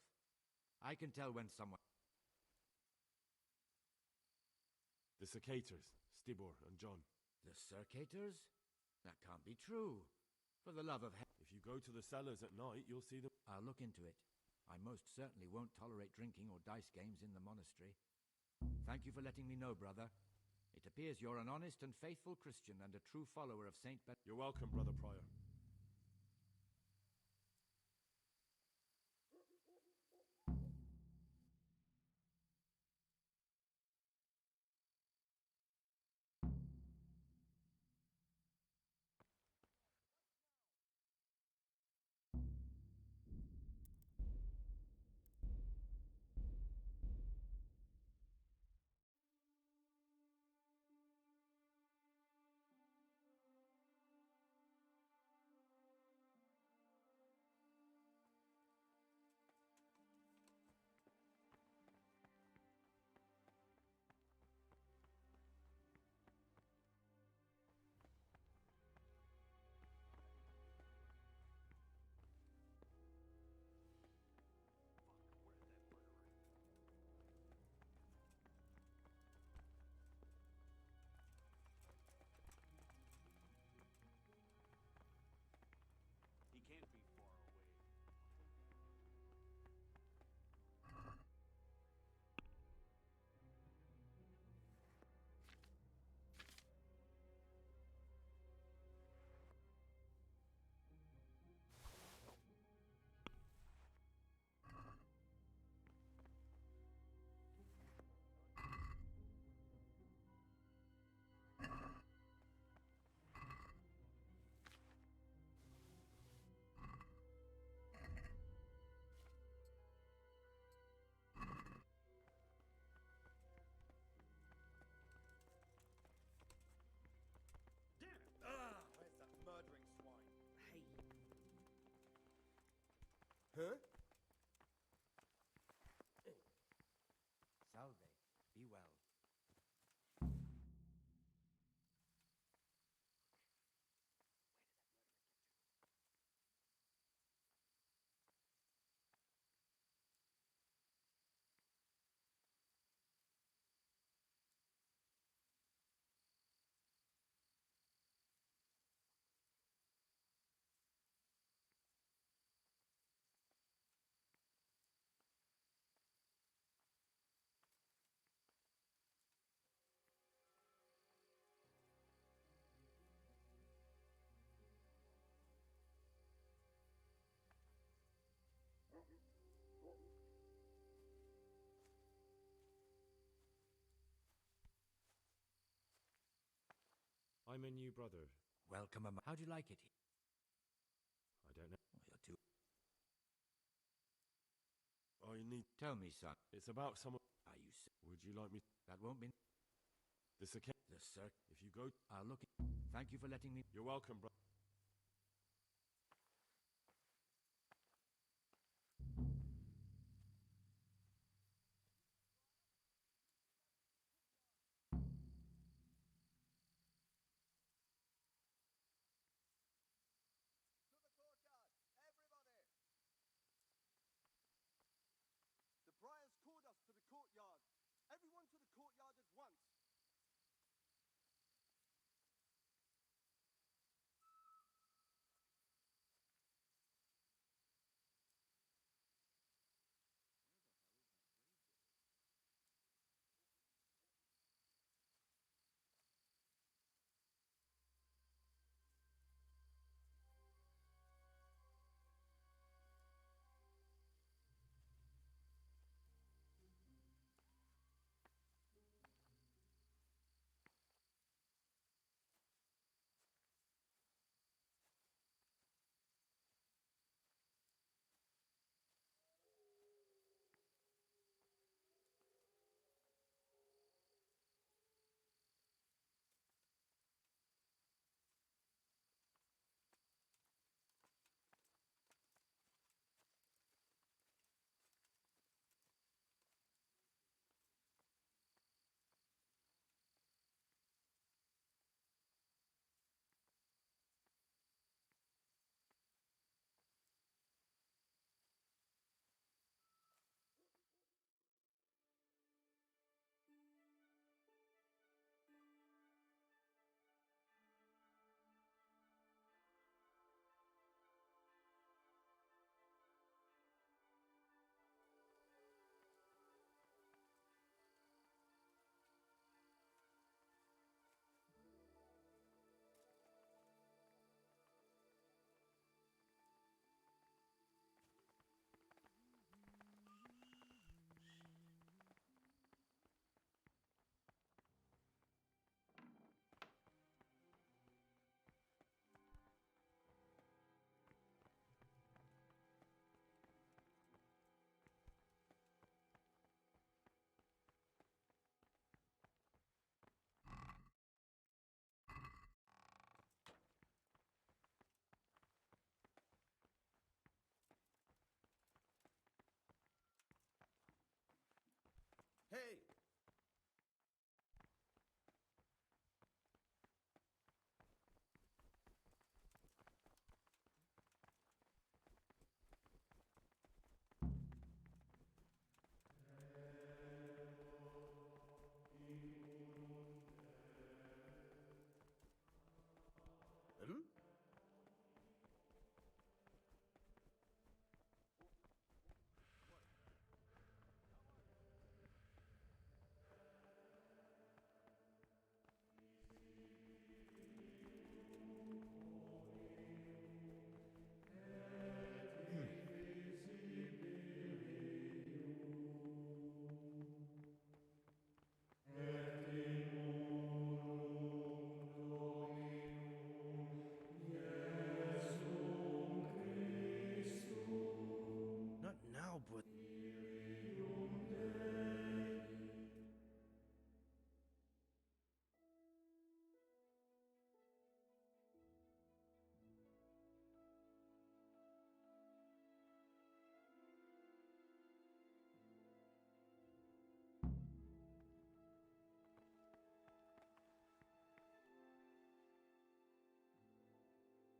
I can tell when someone... The Cicators, Stibor and John. The Circators? That can't be true. For the love of heaven. If you go to the cellars at night, you'll see them. I'll look into it. I most certainly won't tolerate drinking or dice games in the monastery. Thank you for letting me know, brother. It appears you're an honest and faithful Christian and a true follower of Saint Ben. You're welcome, Brother Prior. He can't be far away. Where's that murdering swine? Hey. Huh? Salve. Be well. I'm a new brother. Welcome. How'd you like it? I don't know. Oh, you're too... I need... Tell me, son. It's about some... Are you... Would you like me... That won't be... The Cicators. The Circ... If you go... I'll look... Thank you for letting me... You're welcome, brother. The Briars called us to the courtyard. Everyone to the courtyard at once.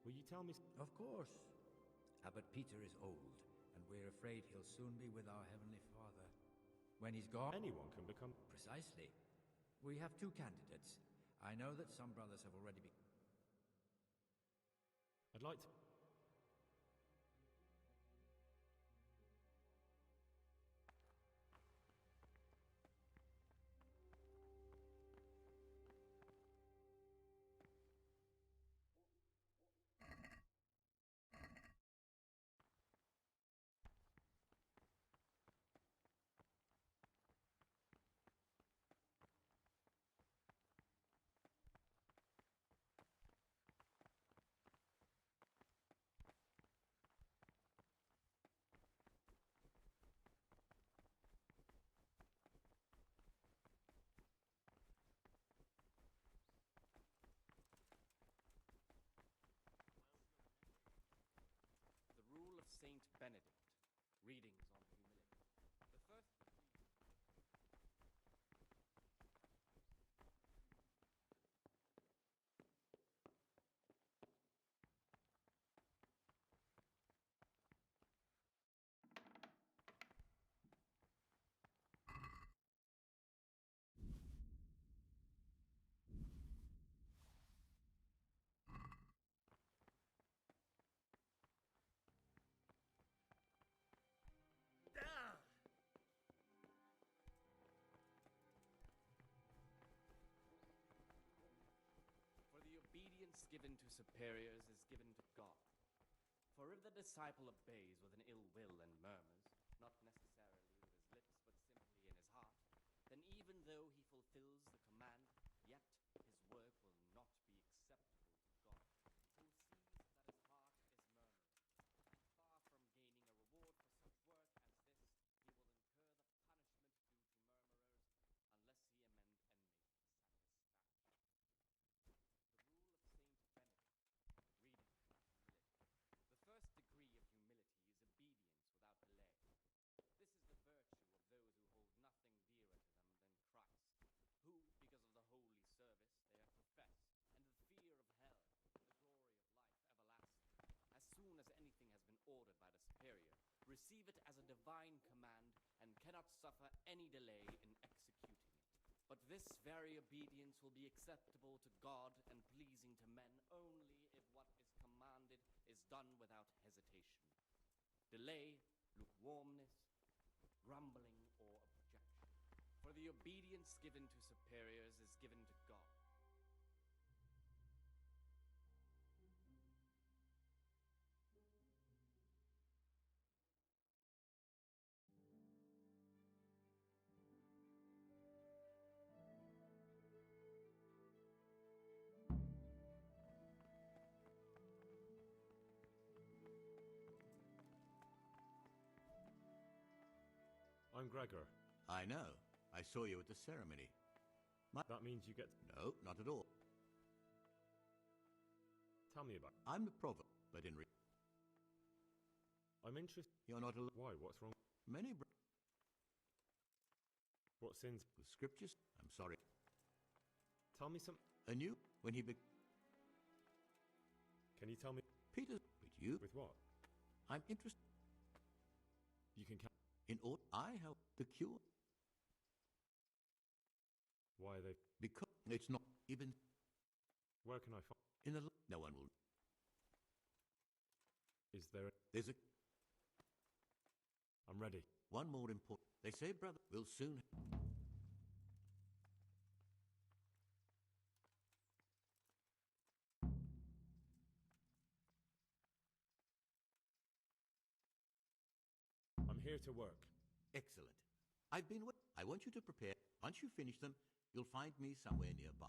Will you tell me? Of course. Abbot Peter is old, and we're afraid he'll soon be with our Heavenly Father. When he's gone... Anyone can become... Precisely. We have two candidates. I know that some brothers have already been... I'd like to... The Rule of Saint Benedict. Readings on Humility. The first... For the obedience given to superiors is given to God. For if the disciple obeys with an ill will and murmurs, not necessarily with his lips, but simply in his heart, then even though he fulfills the command, yet his work will not be acceptable to God, who sees that his heart is murmuring. And far from gaining a reward for such work as this, he will incur the punishment due to murmurers, unless he amend and make satisfaction. The Rule of Saint Benedict. Readings on Humility. The first degree of humility is obedience without delay. This is the virtue of those who hold nothing dearer to them than Christ, who, because of the holy service they have professed, and the fear of hell, the glory of life everlasting, as soon as anything has been ordered by the superior, receive it as a divine command, and cannot suffer any delay in executing it. But this very obedience will be acceptable to God and pleasing to men only if what is commanded is done without hesitation. Delay, lukewarmness, grumbling, or objection. For the obedience given to superiors is given to God. I'm Gregor. I know. I saw you at the ceremony. That means you get... No, not at all. Tell me about... I'm the provost, but in I'm interested... You're not alone. Why? What's wrong? Many What sins? The scriptures? I'm sorry. Tell me some... Anew, when he Can you tell me... Peter, with you? With what? I'm interested. You can... In order, I help the cure. Why are they... Because it's not even... Where can I find... In the... No one will... Is there... There's a... I'm ready. One more important... They say, brother, we'll soon... I'm here to work. Excellent. I've been... I want you to prepare. Once you finish them, you'll find me somewhere nearby.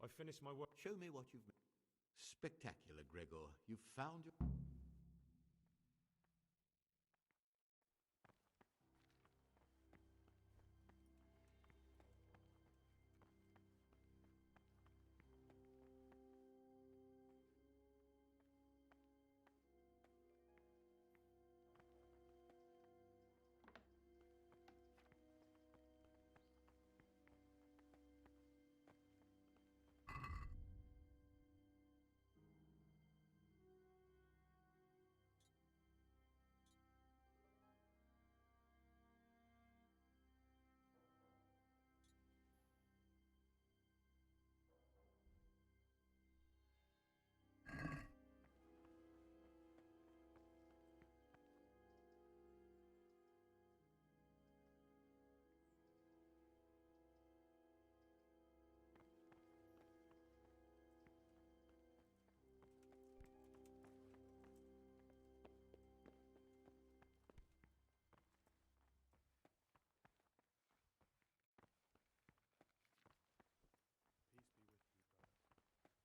I finished my work. Show me what you've made. Spectacular, Gregor. You've found your...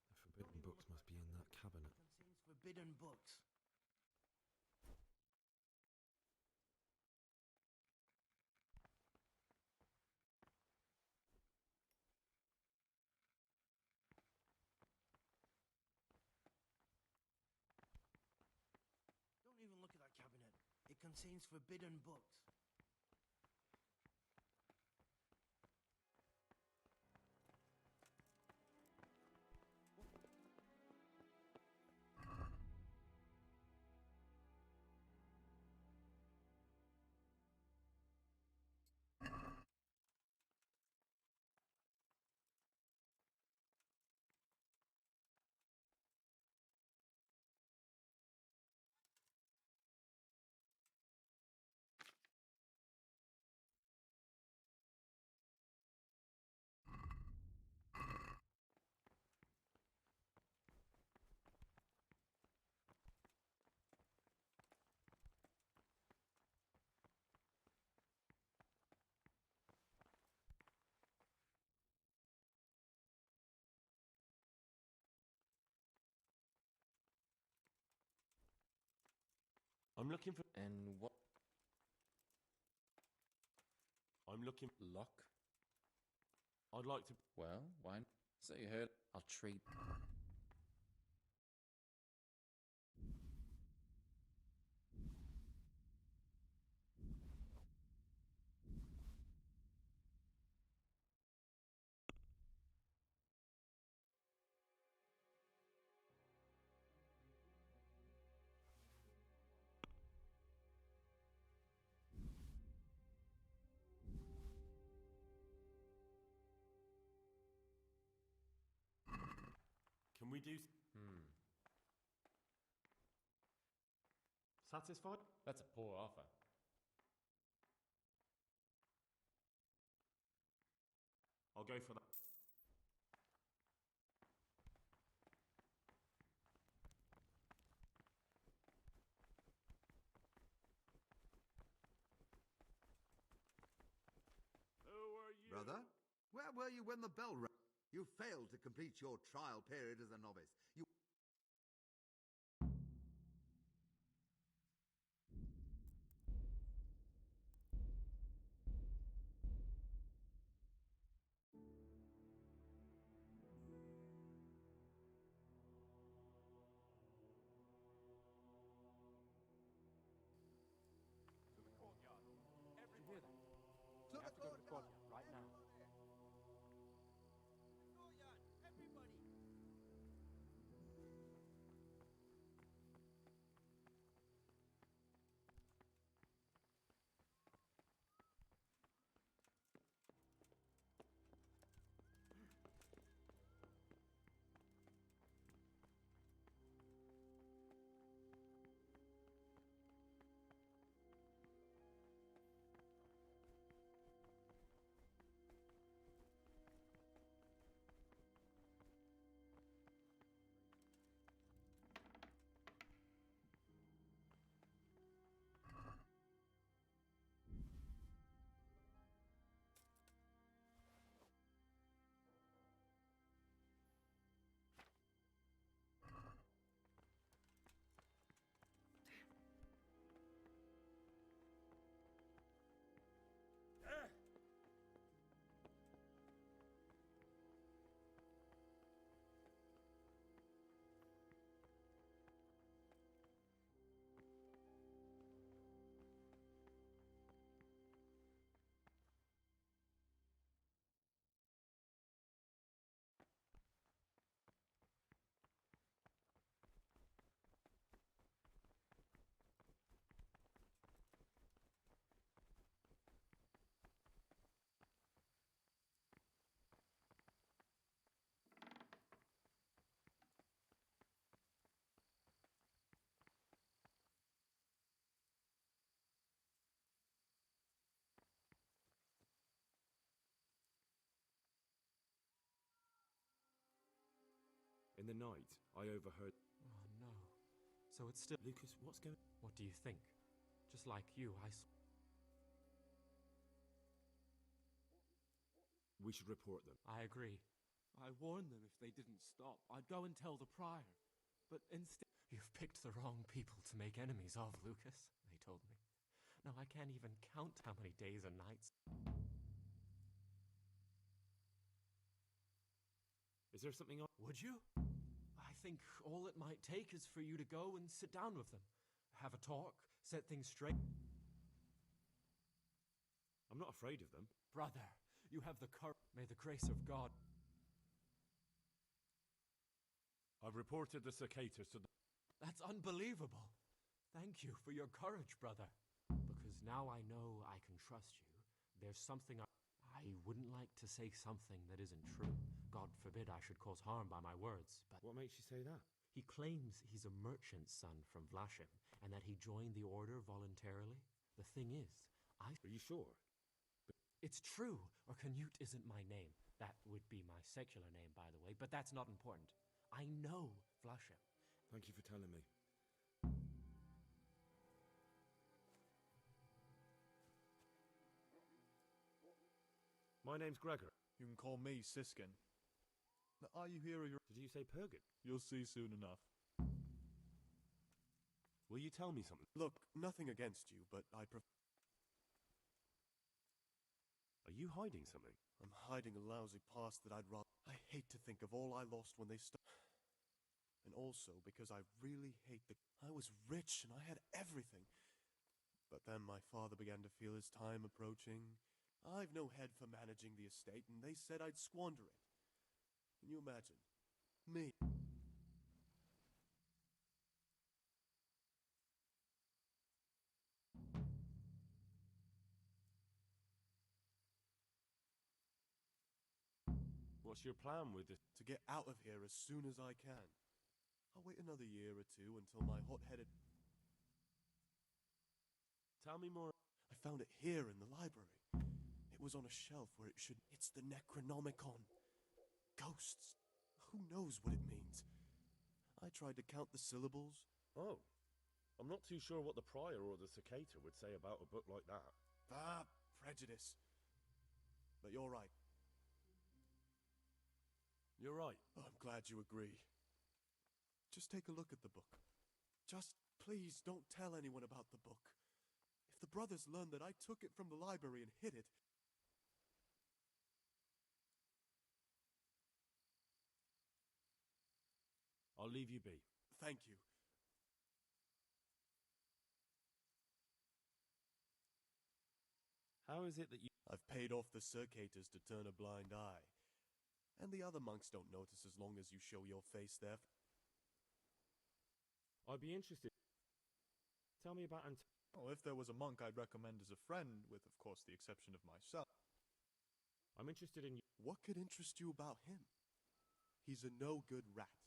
The forbidden books must be in that cabinet. Contains forbidden books. Don't even look at that cabinet. It contains forbidden books. I'm looking for... And what? I'm looking... Lock? I'd like to... Well, why not? So you heard. I'll trade. Can we do... Satisfied? That's a poor offer. I'll go for that. Brother, where were you when the bell rang? You failed to complete your trial period as a novice. You... Did you hear that? We have to go to the courtyard right now. the night, I overheard... Oh, no. So it's still... Lucas, what's going... What do you think? Just like you, We should report them. I agree. I warned them if they didn't stop, I'd go and tell the prior. But instead... You've picked the wrong people to make enemies of, Lucas, they told me. Now I can't even count how many days and nights. Is there something on... Would you? I think all it might take is for you to go and sit down with them. Have a talk, set things straight. I'm not afraid of them. Brother, you have the courage. May the grace of God... I've reported the cicadas to the... That's unbelievable. Thank you for your courage, brother. Because now I know I can trust you. There's something I wouldn't like to say something that isn't true. God forbid I should cause harm by my words, but... What makes you say that? He claims he's a merchant's son from Vlashim, and that he joined the order voluntarily. The thing is, Are you sure? It's true, or Canute isn't my name. That would be my secular name, by the way, but that's not important. I know Vlashim. Thank you for telling me. My name's Gregor. You can call me Siskin. Are you here or you're... Did you say Purgan? You'll see soon enough. Will you tell me something? Look, nothing against you, but I prefer... Are you hiding something? I'm hiding a lousy past that I'd rather... I hate to think of all I lost when they And also because I really hate the... I was rich and I had everything. But then my father began to feel his time approaching. I've no head for managing the estate, and they said I'd squander it. Can you imagine? Me. What's your plan with this? To get out of here as soon as I can. I'll wait another year or two until my hot-headed... Tell me more. I found it here in the library. It was on a shelf where it should... It's the Necronomicon. Ghosts. Who knows what it means? I tried to count the syllables. Oh. I'm not too sure what the prior or the cicada would say about a book like that. Ah, prejudice. But you're right. You're right. Oh, I'm glad you agree. Just take a look at the book. Just please don't tell anyone about the book. If the brothers learn that I took it from the library and hid it... I'll leave you be. Thank you. How is it that you... I've paid off the cicadas to turn a blind eye. And the other monks don't notice as long as you show your face there. I'd be interested. Tell me about Well, if there was a monk I'd recommend as a friend, with, of course, the exception of myself. I'm interested in you. What could interest you about him? He's a no-good rat.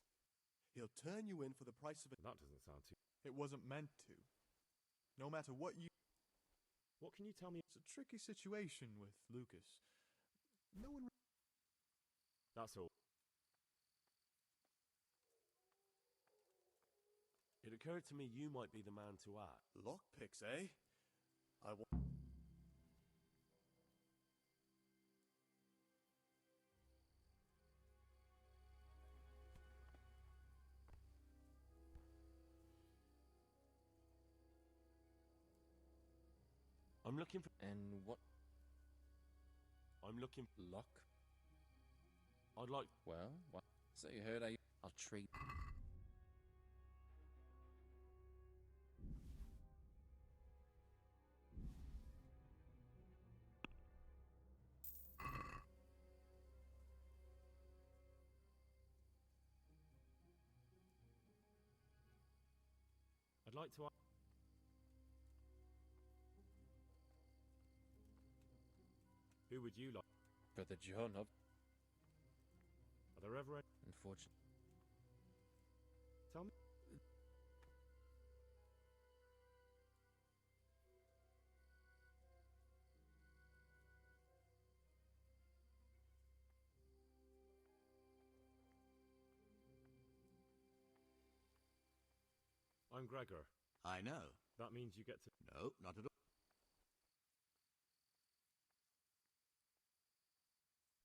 He'll turn you in for the price of it. That doesn't sound too... It wasn't meant to. No matter what you... What can you tell me? It's a tricky situation with Lucas. No one... That's all. It occurred to me you might be the man to act. Lockpicks, eh? I'm looking for... And what? I'm looking... Luck? I'd like... Well, what? So you heard I'll trade... I'd like to... Who would you like? Brother John of... Are there ever any... Unfortunately. Tell me... I'm Gregor. I know. That means you get to... No, not at all.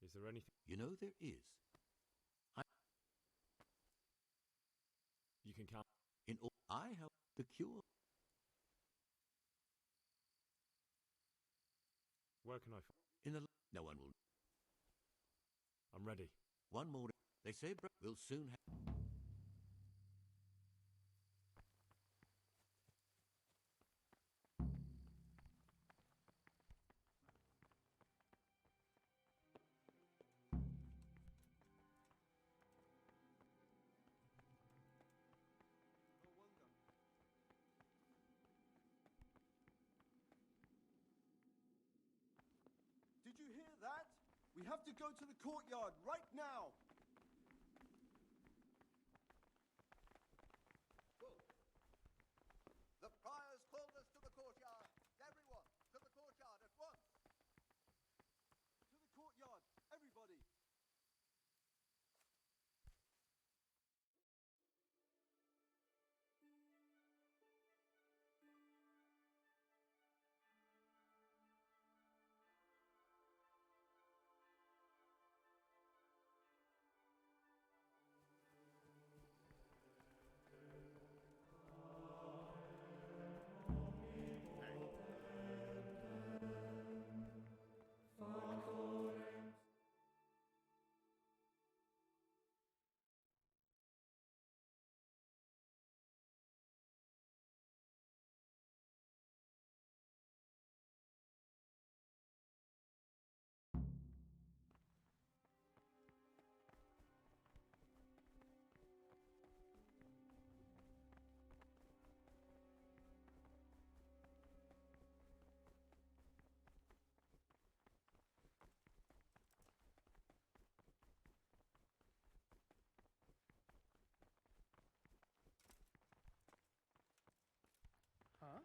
Is there anything... You know there is. You can count... In all, I help the cure. Where can I... In the... No one will... I'm ready. One more... They say we'll soon have... Did you hear that? We have to go to the courtyard right now. The prior's called us to the courtyard. Everyone, to the courtyard at once. To the courtyard, everybody. Huh?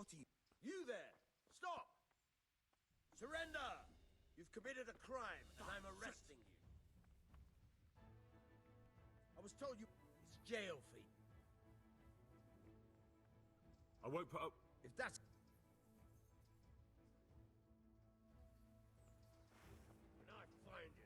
What are you... You there! Stop! Surrender! You've committed a crime, and I'm arresting you. I was told you... It's jail fee. I won't put up... If that's... When I find you...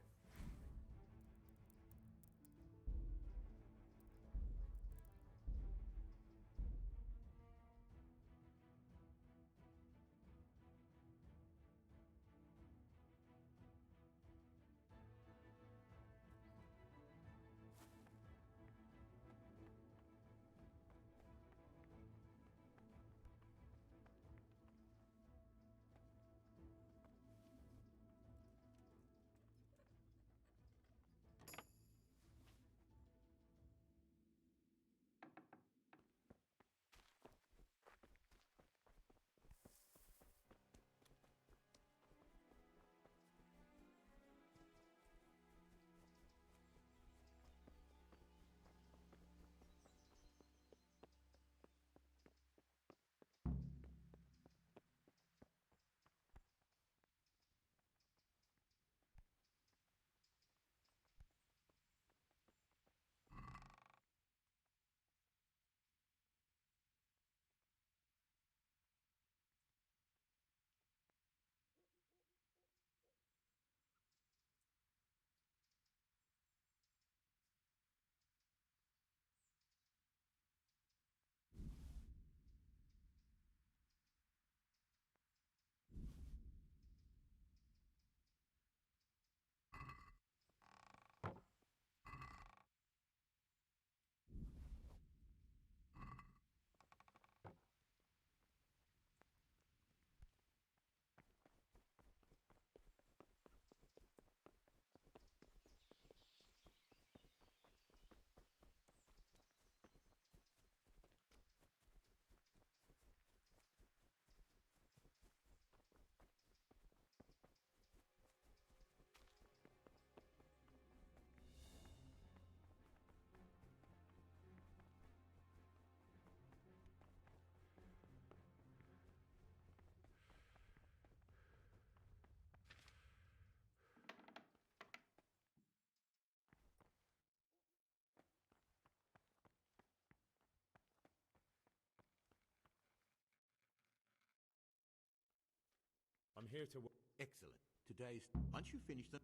here to... Excellent. Today's... Once you finish them...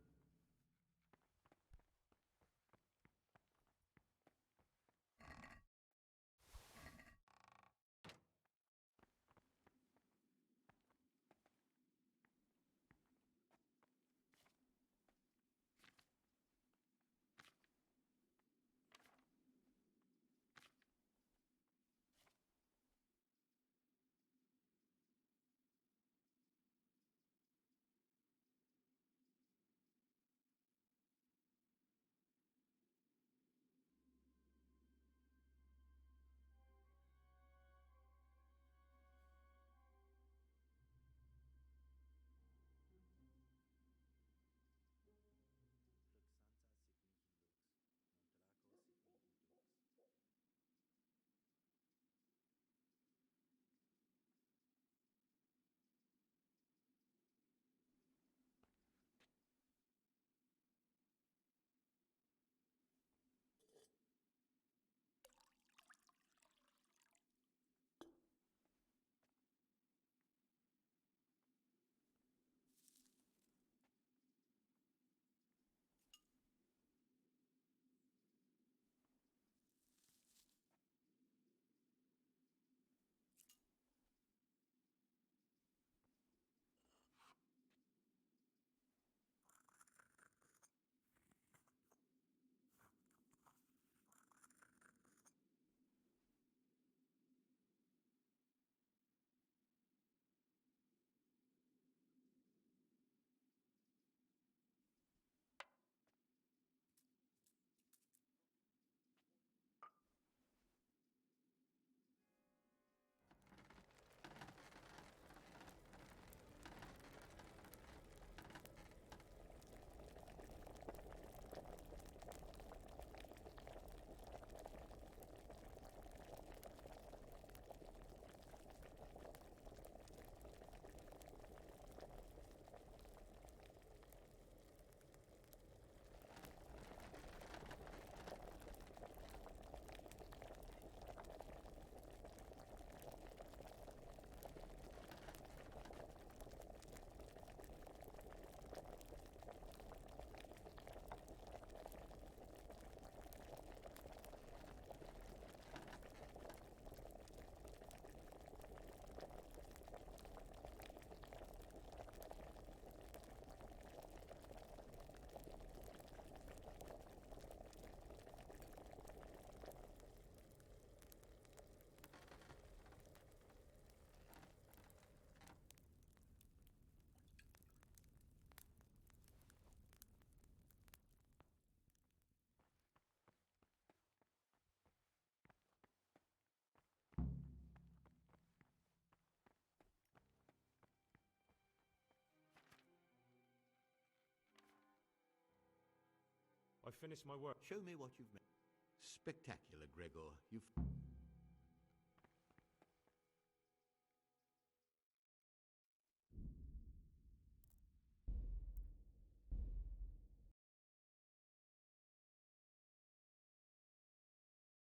I finished my work. Show me what you've made. Spectacular, Gregor. You've...